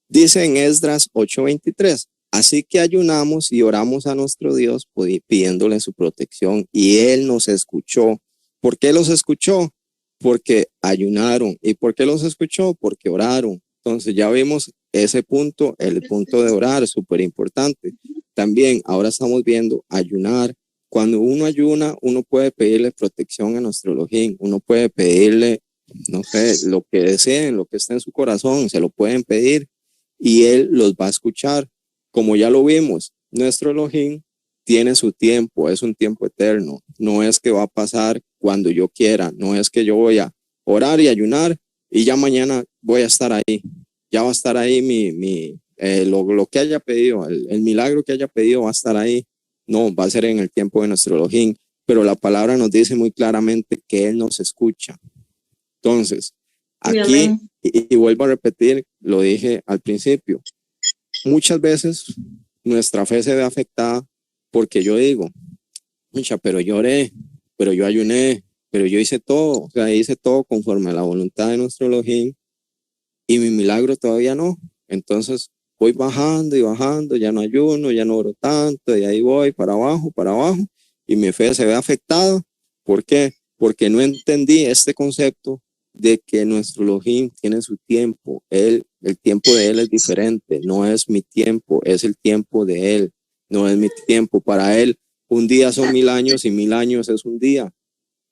S1: dice en Esdras 8:23, así que ayunamos y oramos a nuestro Dios pidiéndole su protección y Él nos escuchó. ¿Por qué los escuchó? Porque ayunaron. ¿Y por qué los escuchó? Porque oraron. Entonces ya vimos ese punto, el punto de orar, súper importante. También ahora estamos viendo ayunar. Cuando uno ayuna, uno puede pedirle protección a nuestro Elohim, uno puede pedirle, no sé, lo que deseen, lo que está en su corazón, se lo pueden pedir y Él los va a escuchar. Como ya lo vimos, nuestro Elohim tiene su tiempo, es un tiempo eterno, no es que va a pasar cuando yo quiera, no es que yo voy a orar y ayunar y ya mañana voy a estar ahí, ya va a estar ahí lo que haya pedido, el milagro que haya pedido va a estar ahí. No, va a ser en el tiempo de nuestro Elohim, pero la palabra nos dice muy claramente que Él nos escucha. Entonces, aquí, y vuelvo a repetir, lo dije al principio, muchas veces nuestra fe se ve afectada porque yo digo, mucha, pero yo oré, pero yo ayuné, pero yo hice todo, o sea, hice todo conforme a la voluntad de nuestro Elohim y mi milagro todavía no. Entonces, voy bajando y bajando, ya no ayuno, ya no oro tanto, y ahí voy para abajo, y mi fe se ve afectada. ¿Por qué? Porque no entendí este concepto de que nuestro Elohim tiene su tiempo. El tiempo de Él es diferente, no es mi tiempo, es el tiempo de Él, no es mi tiempo. Para Él, un día son 1,000 años y 1,000 años es un día.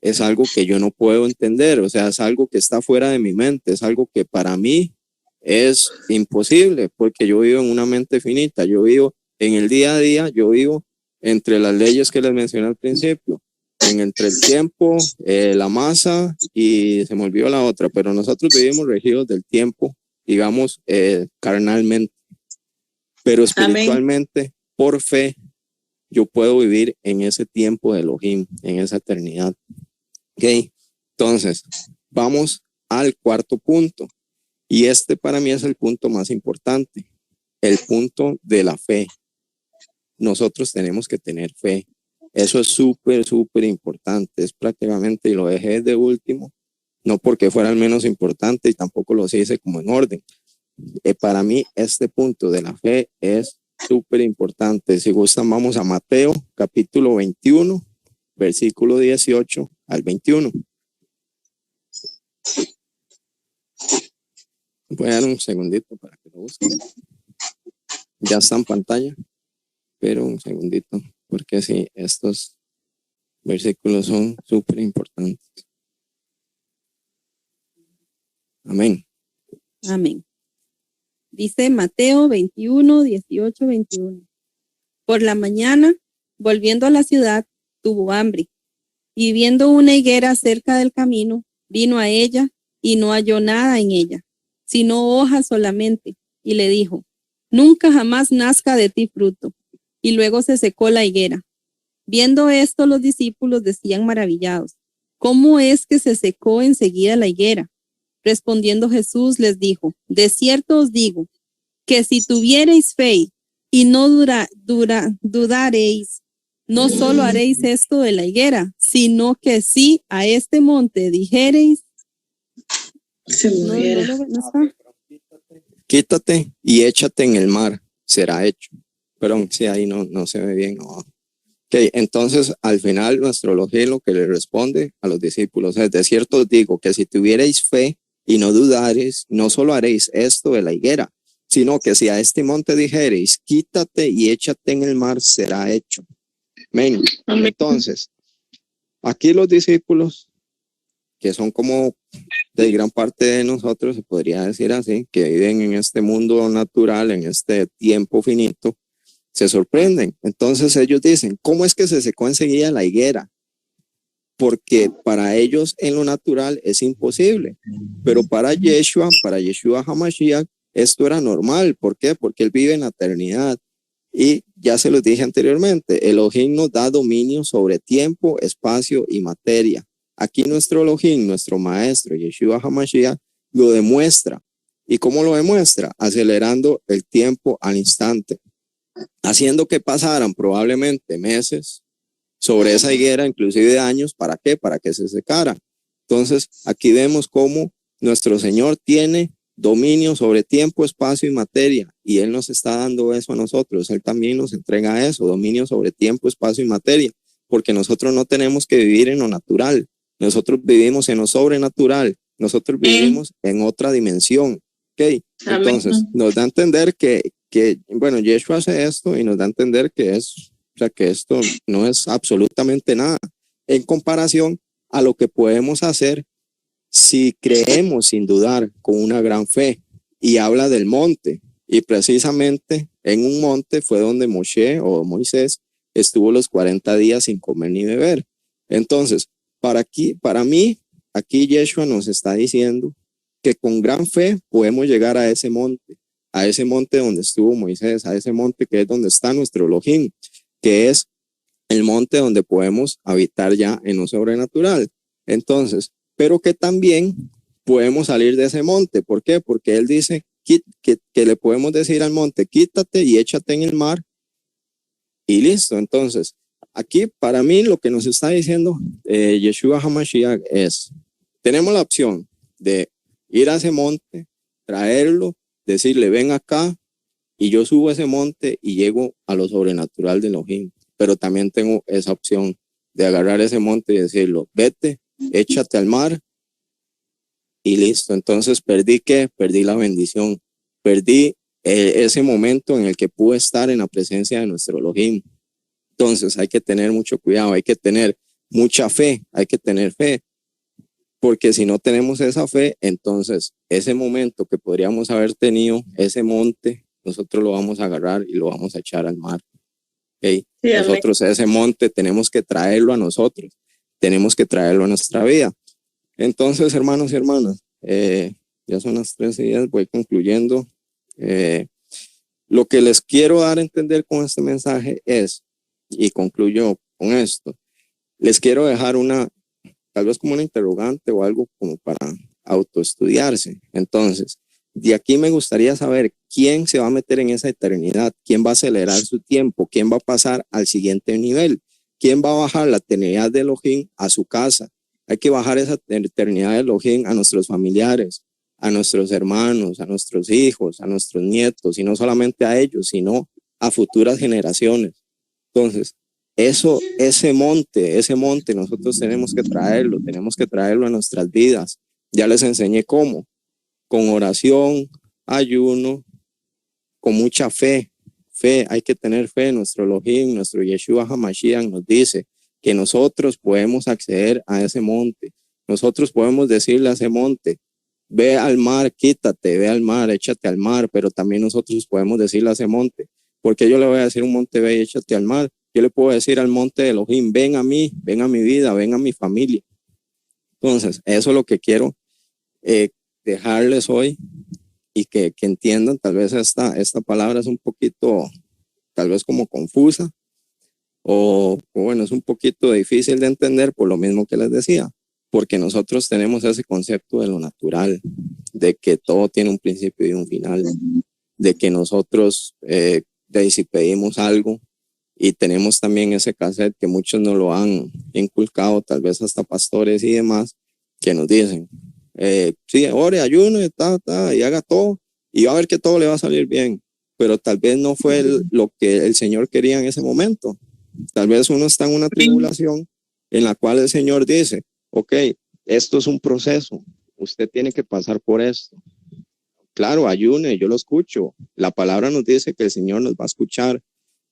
S1: Es algo que yo no puedo entender, o sea, es algo que está fuera de mi mente, es algo que para mí es imposible porque yo vivo en una mente finita, yo vivo en el día a día, yo vivo entre las leyes que les mencioné al principio, entre el tiempo, la masa y se me olvidó la otra, pero nosotros vivimos regidos del tiempo, digamos, carnalmente, pero espiritualmente, amén, por fe, yo puedo vivir en ese tiempo de Elohim, en esa eternidad. Ok, entonces, vamos al cuarto punto. Y este para mí es el punto más importante, el punto de la fe. Nosotros tenemos que tener fe. Eso es súper, súper importante. Es prácticamente, y lo dejé de último, no porque fuera el menos importante y tampoco los hice como en orden. Para mí este punto de la fe es súper importante. Si gustan, vamos a Mateo capítulo 21, versículo 18 al 21. Voy a dar un segundito para que lo busquen. Ya está en pantalla, pero un segundito, porque sí, estos versículos son súper importantes. Amén.
S2: Amén. Dice Mateo 21, 18, 21. Por la mañana, volviendo a la ciudad, tuvo hambre, y viendo una higuera cerca del camino, vino a ella y no halló nada en ella, sino hojas solamente, y le dijo: nunca jamás nazca de ti fruto. Y luego se secó la higuera. Viendo esto, los discípulos decían maravillados: ¿cómo es que se secó enseguida la higuera? Respondiendo Jesús les dijo: de cierto os digo, que si tuviereis fe y no dudareis, no solo haréis esto de la higuera, sino que si a este monte dijereis,
S3: Se moviera.
S2: no está.
S1: Quítate y échate en el mar, será hecho. Pero si ahí no se ve bien abajo. Okay, entonces al final nuestro Elohim lo que le responde a los discípulos es: de cierto os digo que si tuviereis fe y no dudareis, no solo haréis esto de la higuera, sino que si a este monte dijereis, quítate y échate en el mar, será hecho. Amén. Entonces, aquí los discípulos, que son como de gran parte de nosotros, se podría decir así, que viven en este mundo natural, en este tiempo finito, se sorprenden. Entonces ellos dicen: ¿cómo es que se secó enseguida la higuera? Porque para ellos en lo natural es imposible, pero para Yeshua HaMashiach, esto era normal. ¿Por qué? Porque él vive en la eternidad. Y ya se los dije anteriormente, Elohim nos da dominio sobre tiempo, espacio y materia. Aquí nuestro Elohim, nuestro maestro, Yeshua HaMashiach, lo demuestra. ¿Y cómo lo demuestra? Acelerando el tiempo al instante, haciendo que pasaran probablemente meses sobre esa higuera, inclusive años. ¿Para qué? Para que se secara. Entonces, aquí vemos cómo nuestro Señor tiene dominio sobre tiempo, espacio y materia, y Él nos está dando eso a nosotros. Él también nos entrega eso, dominio sobre tiempo, espacio y materia, porque nosotros no tenemos que vivir en lo natural, nosotros vivimos en lo sobrenatural, nosotros vivimos en otra dimensión. ¿Okay? Entonces, nos da a entender que bueno, Yeshua hace esto y nos da a entender que que esto no es absolutamente nada en comparación a lo que podemos hacer si creemos sin dudar con una gran fe. Y habla del monte, y precisamente en un monte fue donde Moisés estuvo los 40 días sin comer ni beber. Entonces, para mí, aquí Yeshua nos está diciendo que con gran fe podemos llegar a ese monte donde estuvo Moisés, a ese monte que es donde está nuestro Elohim, que es el monte donde podemos habitar ya en lo sobrenatural. Entonces, pero que también podemos salir de ese monte. ¿Por qué? Porque él dice que le podemos decir al monte: quítate y échate en el mar, y listo. Entonces, aquí para mí lo que nos está diciendo Yeshua HaMashiach es: tenemos la opción de ir a ese monte, traerlo, decirle: ven acá, y yo subo a ese monte y llego a lo sobrenatural de Elohim. Pero también tengo esa opción de agarrar ese monte y decirlo: vete, échate al mar, y listo. Entonces perdí la bendición, perdí ese momento en el que pude estar en la presencia de nuestro Elohim. Entonces hay que tener mucho cuidado, hay que tener mucha fe, hay que tener fe, porque si no tenemos esa fe, entonces ese momento que podríamos haber tenido, ese monte, nosotros lo vamos a agarrar y lo vamos a echar al mar. ¿Okay? Sí, nosotros ese monte tenemos que traerlo a nosotros, tenemos que traerlo a nuestra vida. Entonces, hermanos y hermanas, ya son las 3:10, voy concluyendo. Lo que les quiero dar a entender con este mensaje es, y concluyo con esto, les quiero dejar tal vez como una interrogante o algo como para autoestudiarse. Entonces, de aquí me gustaría saber quién se va a meter en esa eternidad, quién va a acelerar su tiempo, quién va a pasar al siguiente nivel, quién va a bajar la eternidad de Elohim a su casa, Hay que bajar esa eternidad de Elohim a nuestros familiares, a nuestros hermanos, a nuestros hijos, a nuestros nietos, y no solamente a ellos, sino a futuras generaciones. Entonces, ese monte, nosotros tenemos que traerlo a nuestras vidas. Ya les enseñé cómo, con oración, ayuno, con mucha fe. Hay que tener fe en nuestro Elohim, nuestro Yeshua HaMashiach nos dice que nosotros podemos acceder a ese monte. Nosotros podemos decirle a ese monte, ve al mar, quítate, ve al mar, échate al mar, pero también nosotros podemos decirle a ese monte, porque yo le voy a decir a un monte, ve y échate al mar. Yo le puedo decir al monte de Elohim, ven a mí, ven a mi vida, ven a mi familia. Entonces, eso es lo que quiero dejarles hoy y que entiendan. Tal vez esta palabra es un poquito, tal vez como confusa, o bueno, es un poquito difícil de entender por lo mismo que les decía, porque nosotros tenemos ese concepto de lo natural, de que todo tiene un principio y un final, de que nosotros, si pedimos algo, y tenemos también ese cassette que muchos nos lo han inculcado, tal vez hasta pastores y demás, que nos dicen, sí, ore, ayuno y haga todo, y va a ver que todo le va a salir bien, pero tal vez no fue lo que el Señor quería en ese momento. Tal vez uno está en una tribulación en la cual el Señor dice, ok, esto es un proceso, usted tiene que pasar por esto. Claro, ayune, yo lo escucho. La palabra nos dice que el Señor nos va a escuchar.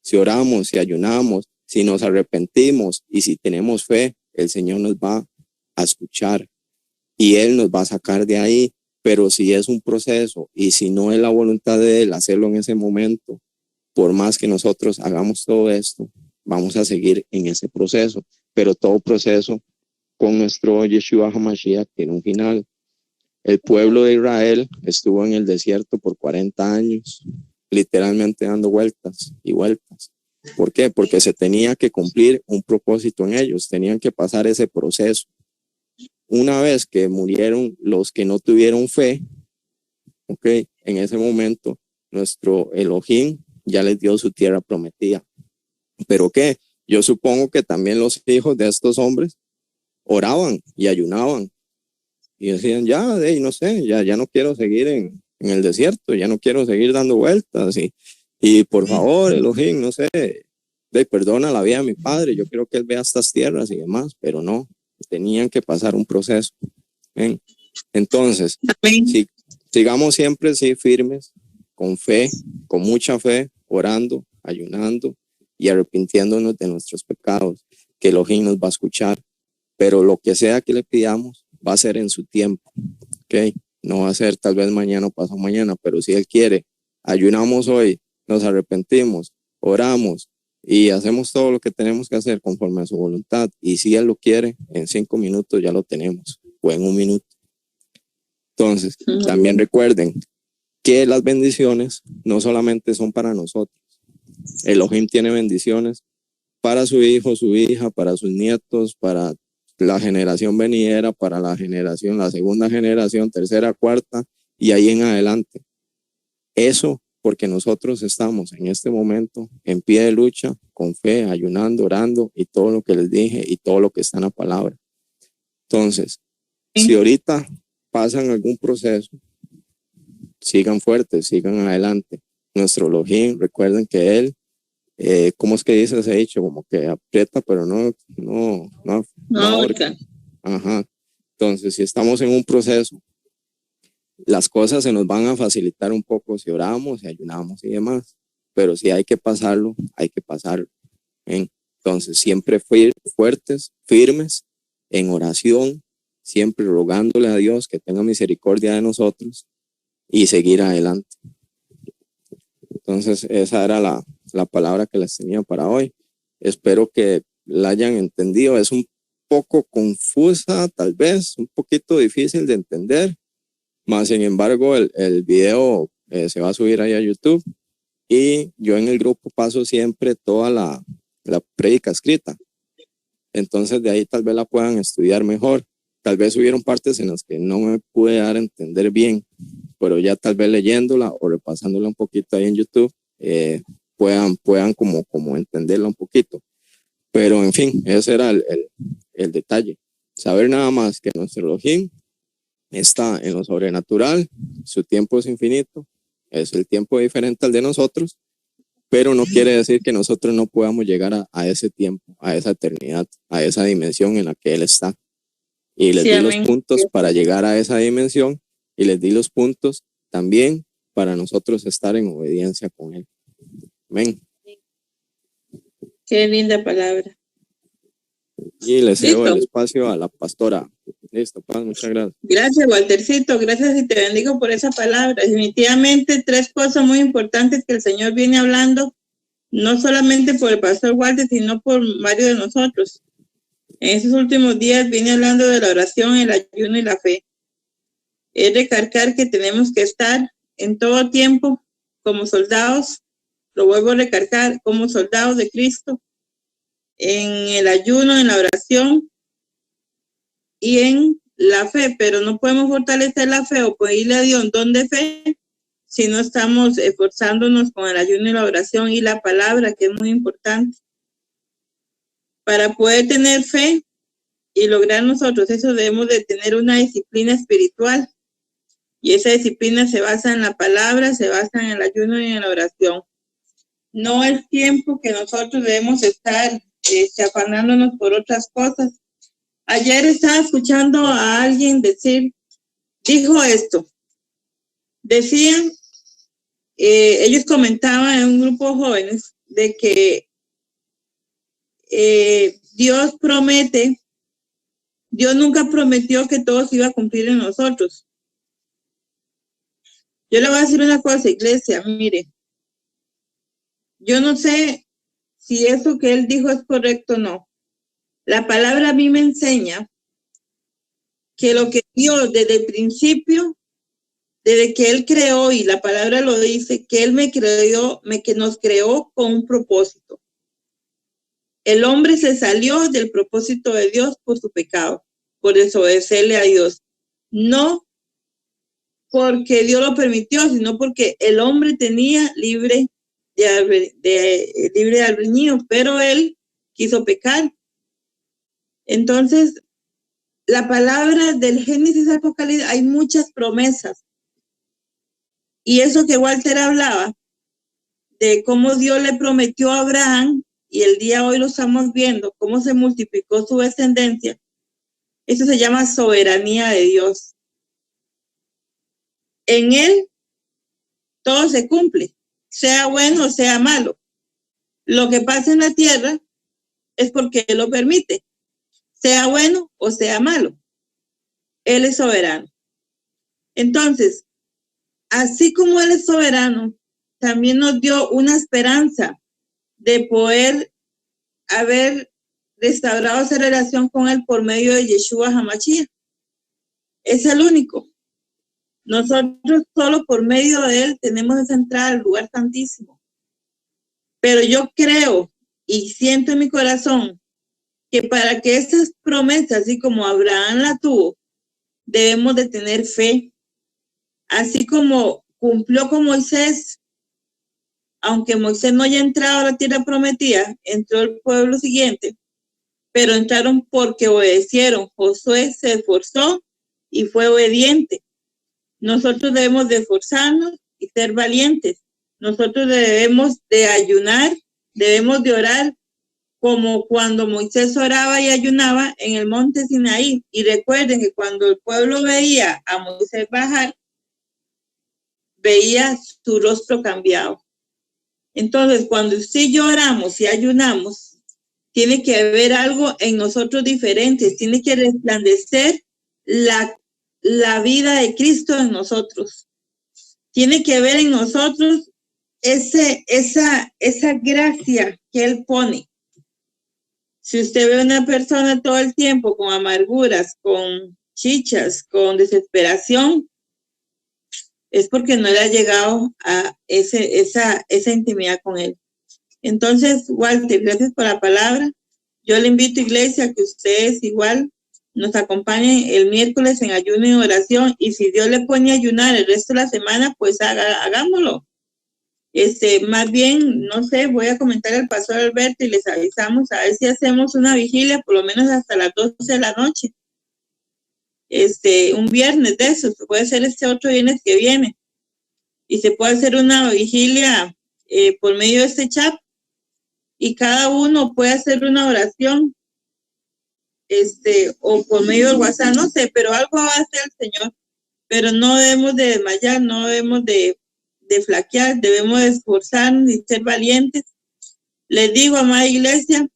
S1: Si oramos, si ayunamos, si nos arrepentimos y si tenemos fe, el Señor nos va a escuchar y Él nos va a sacar de ahí. Pero si es un proceso y si no es la voluntad de Él hacerlo en ese momento, por más que nosotros hagamos todo esto, vamos a seguir en ese proceso. Pero todo proceso con nuestro Yeshua HaMashiach tiene un final. El pueblo de Israel estuvo en el desierto por 40 años, literalmente dando vueltas y vueltas. ¿Por qué? Porque se tenía que cumplir un propósito en ellos, tenían que pasar ese proceso. Una vez que murieron los que no tuvieron fe, ok, en ese momento nuestro Elohim ya les dio su tierra prometida. ¿Pero qué? Yo supongo que también los hijos de estos hombres oraban y ayunaban y decían, ya, no sé, ya no quiero seguir en el desierto, ya no quiero seguir dando vueltas y por favor, Elohim, no sé, perdona la vida de mi padre, yo quiero que él vea estas tierras y demás, pero no, tenían que pasar un proceso. ¿Ven? Entonces, sigamos siempre sí, firmes, con fe, con mucha fe, orando, ayunando y arrepintiéndonos de nuestros pecados, que Elohim nos va a escuchar, pero lo que sea que le pidamos va a ser en su tiempo, ¿ok? No va a ser tal vez mañana o pasado mañana, pero si Él quiere, ayunamos hoy, nos arrepentimos, oramos y hacemos todo lo que tenemos que hacer conforme a su voluntad. Y si Él lo quiere, en 5 minutos ya lo tenemos, o en 1 minuto. Entonces, también recuerden que las bendiciones no solamente son para nosotros. Elohim tiene bendiciones para su hijo, su hija, para sus nietos, para la generación venidera, para la segunda generación, tercera, cuarta, y ahí en adelante. Eso porque nosotros estamos en este momento en pie de lucha, con fe, ayunando, orando, y todo lo que les dije, y todo lo que está en la palabra. Entonces, si ahorita pasan algún proceso, sigan fuertes, sigan adelante. Nuestro Elohim, recuerden que Él, ¿cómo es que dice ese dicho? Como que aprieta, pero no ahorca. Ajá. Entonces, si estamos en un proceso, las cosas se nos van a facilitar un poco si oramos, si ayunamos y demás. Pero si hay que pasarlo, hay que pasarlo. ¿Ven? Entonces, siempre fuertes, firmes, en oración, siempre rogándole a Dios que tenga misericordia de nosotros y seguir adelante. Entonces, esa era la palabra que les tenía para hoy. Espero que la hayan entendido. Es un poco confusa, tal vez, un poquito difícil de entender. Más sin embargo, el video se va a subir ahí a YouTube. Y yo en el grupo paso siempre toda la prédica escrita. Entonces, de ahí tal vez la puedan estudiar mejor. Tal vez hubieron partes en las que no me pude dar a entender bien, pero ya tal vez leyéndola o repasándola un poquito ahí en YouTube, puedan como entenderla un poquito. Pero en fin, ese era el detalle. Saber nada más que nuestro Elohim está en lo sobrenatural, su tiempo es infinito, es el tiempo diferente al de nosotros, pero no quiere decir que nosotros no podamos llegar a ese tiempo, a esa eternidad, a esa dimensión en la que Él está. Y les
S3: Sí,
S1: di los
S3: amén.
S1: puntos para llegar a esa dimensión y les di los puntos también para nosotros estar en obediencia con Él. Amén.
S3: Qué linda palabra.
S1: Y le cedo el
S3: Listo.
S1: espacio a la pastora. Listo, Paz, muchas gracias.
S3: Gracias, Waltercito. Gracias y te bendigo por esa palabra. Definitivamente 3 cosas muy importantes que el Señor viene hablando, no solamente por el pastor Walter, sino por varios de nosotros. En esos últimos días viene hablando de la oración, el ayuno y la fe. Es recalcar que tenemos que estar en todo tiempo como soldados, lo vuelvo a recalcar, como soldados de Cristo, en el ayuno, en la oración y en la fe, pero no podemos fortalecer la fe o pedirle a Dios un don de fe si no estamos esforzándonos con el ayuno y la oración y la palabra, que es muy importante. Para poder tener fe y lograr nosotros eso, debemos de tener una disciplina espiritual, y esa disciplina se basa en la palabra, se basa en el ayuno y en la oración. No es tiempo que nosotros debemos estar afanándonos por otras cosas. Ayer estaba escuchando a alguien dijo esto, decían, ellos comentaban en un grupo de jóvenes de que Dios nunca prometió que todo se iba a cumplir en nosotros. Yo le voy a decir una cosa, iglesia, mire, yo no sé si eso que él dijo es correcto o no. La palabra a mí me enseña que lo que Dios desde el principio, desde que Él creó, y la palabra lo dice, que Él que nos creó con un propósito. El hombre se salió del propósito de Dios por su pecado, por desobedecerle a Dios. No porque Dios lo permitió, sino porque el hombre tenía libre albedrío, pero él quiso pecar. Entonces, la palabra del Génesis al Apocalipsis, hay muchas promesas. Y eso que Walter hablaba, de cómo Dios le prometió a Abraham, y el día de hoy lo estamos viendo, cómo se multiplicó su descendencia, eso se llama soberanía de Dios. En Él todo se cumple, sea bueno o sea malo. Lo que pasa en la tierra es porque Él lo permite, sea bueno o sea malo. Él es soberano. Entonces, así como Él es soberano, también nos dio una esperanza de poder haber restaurado esa relación con Él por medio de Yeshua HaMashiach. Es el único. Nosotros solo por medio de Él tenemos esa entrada al lugar santísimo. Pero yo creo y siento en mi corazón que para que esas promesas, así como Abraham la tuvo, debemos de tener fe. Así como cumplió con Moisés, aunque Moisés no haya entrado a la tierra prometida, entró el pueblo siguiente, pero entraron porque obedecieron. Josué se esforzó y fue obediente. Nosotros debemos de esforzarnos y ser valientes. Nosotros debemos de ayunar, debemos de orar como cuando Moisés oraba y ayunaba en el monte Sinaí. Y recuerden que cuando el pueblo veía a Moisés bajar, veía su rostro cambiado. Entonces, cuando usted y yo oramos y ayunamos, tiene que haber algo en nosotros diferente, tiene que resplandecer la vida de Cristo en nosotros. Tiene que haber en nosotros esa gracia que Él pone. Si usted ve a una persona todo el tiempo con amarguras, con chichas, con desesperación, es porque no le ha llegado a esa intimidad con Él. Entonces, Walter, gracias por la palabra. Yo le invito, iglesia, a que ustedes igual nos acompañen el miércoles en ayuno y oración, y si Dios le pone a ayunar el resto de la semana, pues hagámoslo. Más bien, no sé, voy a comentar al pastor Alberto y les avisamos a ver si hacemos una vigilia por lo menos hasta las 12 de la noche, un viernes de esos, puede ser este otro viernes que viene, y se puede hacer una vigilia por medio de este chat, y cada uno puede hacer una oración, o por medio del WhatsApp, no sé, pero algo va a hacer el Señor. Pero no debemos de desmayar, no debemos de flaquear, debemos de esforzarnos y ser valientes. Les digo, amada iglesia,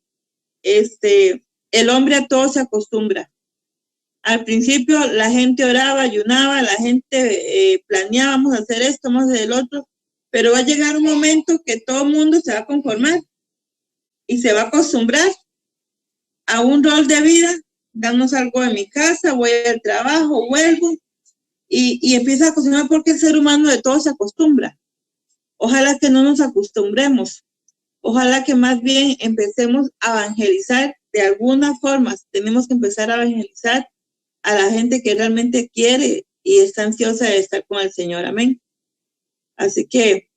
S3: el hombre a todo se acostumbra. Al principio la gente oraba, ayunaba, la gente planeaba, vamos a hacer esto, vamos a hacer el otro, pero va a llegar un momento que todo el mundo se va a conformar y se va a acostumbrar a un rol de vida. Damos algo de mi casa, voy al trabajo, vuelvo, y empieza a acostumbrar, porque el ser humano de todo se acostumbra. Ojalá que no nos acostumbremos. Ojalá que más bien empecemos a evangelizar de alguna forma. Tenemos que empezar a evangelizar a la gente que realmente quiere y está ansiosa de estar con el Señor. Amén. Así que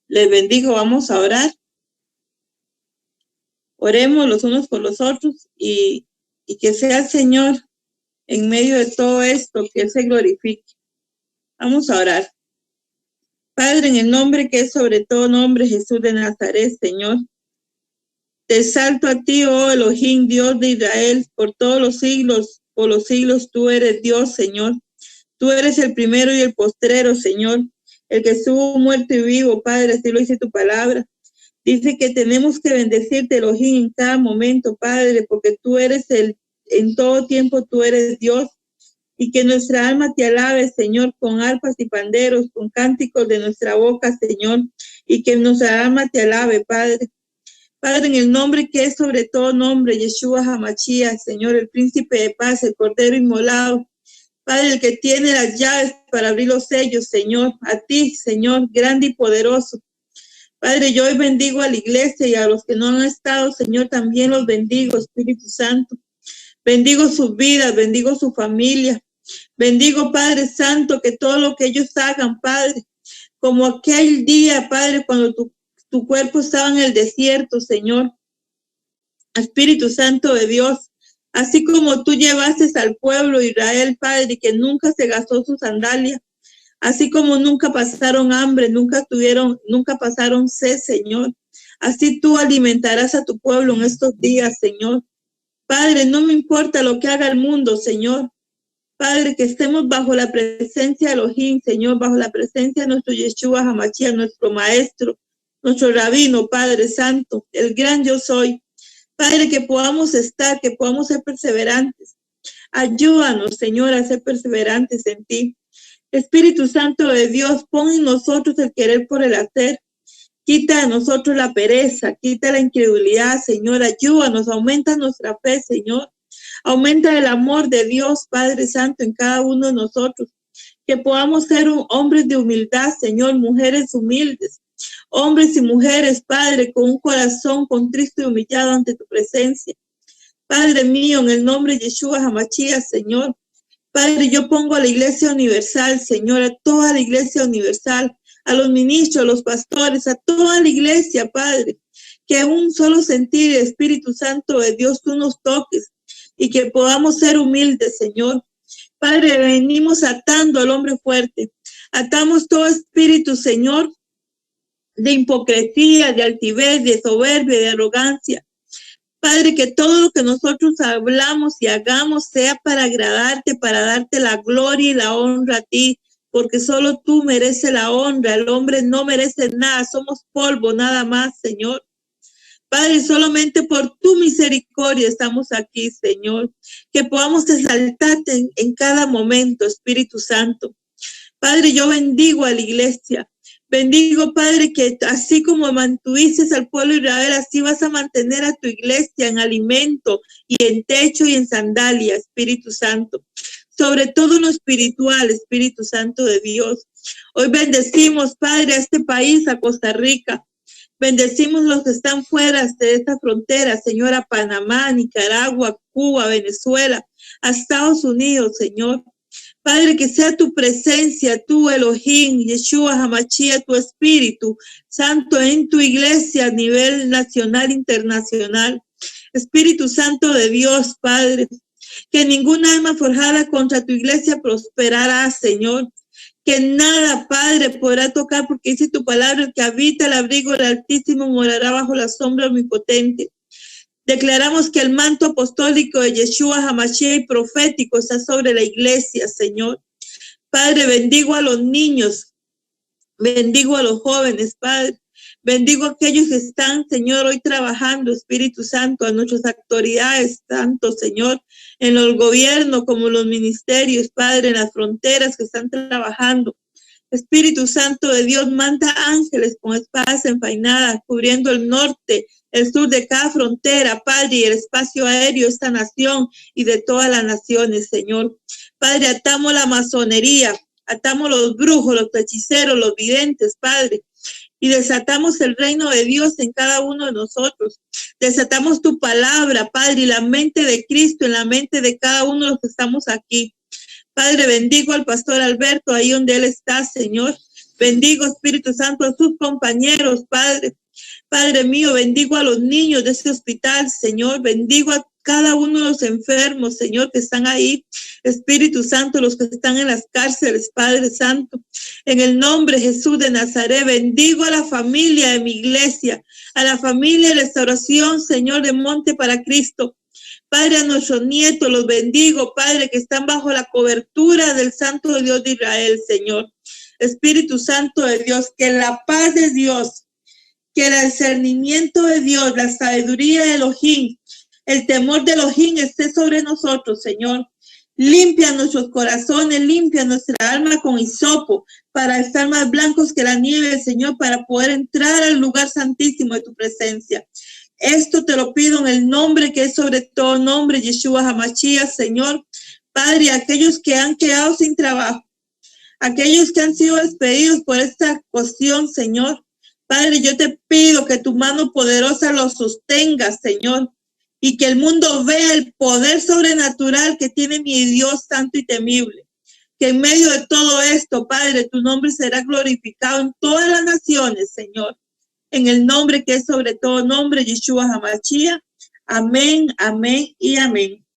S3: les bendigo. Vamos a orar. Oremos los unos por los otros y que sea el Señor en medio de todo esto, que Él se glorifique. Vamos a orar. Padre, en el nombre que es sobre todo nombre, Jesús de Nazaret, Señor, te exalto a ti, oh Elohim, Dios de Israel, por todos los siglos tú eres Dios, Señor. Tú eres el primero y el postrero, Señor, el que estuvo muerto y vivo, Padre, así lo dice tu palabra. Dice que tenemos que bendecirte, Elohim, en cada momento, Padre, porque tú eres en todo tiempo tú eres Dios. Y que nuestra alma te alabe, Señor, con arpas y panderos, con cánticos de nuestra boca, Señor, y que nuestra alma te alabe, Padre. Padre, en el nombre que es sobre todo nombre, Yeshua HaMashiach, Señor, el príncipe de paz, el cordero inmolado, Padre, el que tiene las llaves para abrir los sellos, Señor, a ti, Señor, grande y poderoso. Padre, yo hoy bendigo a la iglesia y a los que no han estado, Señor, también los bendigo, Espíritu Santo. Bendigo sus vidas, bendigo su familia. Bendigo, Padre Santo, que todo lo que ellos hagan, Padre, como aquel día, Padre, cuando tu cuerpo estaba en el desierto, Señor, Espíritu Santo de Dios, así como tú llevaste al pueblo de Israel, Padre, que nunca se gastó su sandalia, así como nunca pasaron hambre, nunca pasaron sed, Señor, así tú alimentarás a tu pueblo en estos días, Señor. Padre, no me importa lo que haga el mundo, Señor. Padre, que estemos bajo la presencia de Elohim, Señor, bajo la presencia de nuestro Yeshua HaMashiach, nuestro Maestro, nuestro Rabino, Padre Santo, el gran yo soy. Padre, que podamos estar, que podamos ser perseverantes. Ayúdanos, Señor, a ser perseverantes en ti. Espíritu Santo de Dios, pon en nosotros el querer por el hacer. Quita de nosotros la pereza, quita la incredulidad, Señor. Ayúdanos, aumenta nuestra fe, Señor. Aumenta el amor de Dios, Padre Santo, en cada uno de nosotros. Que podamos ser hombres de humildad, Señor, mujeres humildes. Hombres y mujeres, Padre, con un corazón contrito y humillado ante tu presencia. Padre mío, en el nombre de Yeshua HaMashiach, Señor. Padre, yo pongo a la Iglesia Universal, Señor, a toda la Iglesia Universal, a los ministros, a los pastores, a toda la Iglesia, Padre. Que un solo sentir, Espíritu Santo de Dios, tú nos toques y que podamos ser humildes, Señor. Padre, venimos atando al hombre fuerte. Atamos todo espíritu, Señor, de hipocresía, de altivez, de soberbia, de arrogancia. Padre, que todo lo que nosotros hablamos y hagamos sea para agradarte, para darte la gloria y la honra a ti, porque solo tú mereces la honra. El hombre no merece nada, somos polvo nada más, Señor. Padre, solamente por tu misericordia estamos aquí, Señor. Que podamos exaltarte en cada momento, Espíritu Santo. Padre, yo bendigo a la iglesia. Bendigo, Padre, que así como mantuviste al pueblo de Israel, así vas a mantener a tu iglesia en alimento y en techo y en sandalia, Espíritu Santo. Sobre todo en lo espiritual, Espíritu Santo de Dios. Hoy bendecimos, Padre, a este país, a Costa Rica. Bendecimos los que están fuera de esta frontera, Señor, a Panamá, Nicaragua, Cuba, Venezuela, a Estados Unidos, Señor. Padre, que sea tu presencia, tu Elohim, Yeshua HaMashiach, tu Espíritu Santo en tu iglesia a nivel nacional, internacional. Espíritu Santo de Dios, Padre, que ninguna arma forjada contra tu iglesia prosperará, Señor. Que nada, Padre, podrá tocar, porque dice tu palabra, el que habita el abrigo del Altísimo morará bajo la sombra omnipotente. Declaramos que el manto apostólico de Yeshua HaMashiach y profético está sobre la iglesia, Señor. Padre, bendigo a los niños, bendigo a los jóvenes, Padre. Bendigo a aquellos que están, Señor, hoy trabajando, Espíritu Santo, a nuestras autoridades, tanto, Señor, en los gobiernos como en los ministerios, Padre, en las fronteras que están trabajando. Espíritu Santo de Dios, manda ángeles con espadas envainadas, cubriendo el norte, el sur de cada frontera, Padre, y el espacio aéreo de esta nación y de todas las naciones, Señor. Padre, atamos la masonería, atamos los brujos, los hechiceros, los videntes, Padre, y desatamos el reino de Dios en cada uno de nosotros. Desatamos tu palabra, Padre, y la mente de Cristo en la mente de cada uno de los que estamos aquí. Padre, bendigo al pastor Alberto ahí donde él está, Señor. Bendigo, Espíritu Santo, a sus compañeros, Padre. Padre mío, bendigo a los niños de este hospital, Señor. Bendigo a cada uno de los enfermos, Señor, que están ahí. Espíritu Santo, los que están en las cárceles, Padre Santo. En el nombre de Jesús de Nazaret, bendigo a la familia de mi iglesia, a la familia de Restauración, Señor, de Monte para Cristo. Padre, a nuestros nietos los bendigo, Padre, que están bajo la cobertura del Santo de Dios de Israel, Señor. Espíritu Santo de Dios, que la paz de Dios, que el discernimiento de Dios, la sabiduría de Elohim, el temor de Elohim esté sobre nosotros, Señor. Limpia nuestros corazones, limpia nuestra alma con hisopo, para estar más blancos que la nieve, Señor, para poder entrar al lugar santísimo de tu presencia. Esto te lo pido en el nombre que es sobre todo nombre, Yeshua HaMashiach, Señor. Padre, aquellos que han quedado sin trabajo, aquellos que han sido despedidos por esta cuestión, Señor. Padre, yo te pido que tu mano poderosa los sostenga, Señor, y que el mundo vea el poder sobrenatural que tiene mi Dios santo y temible. Que en medio de todo esto, Padre, tu nombre será glorificado en todas las naciones, Señor. En el nombre que es sobre todo nombre, Yeshua HaMashiach. Amén, amén y amén.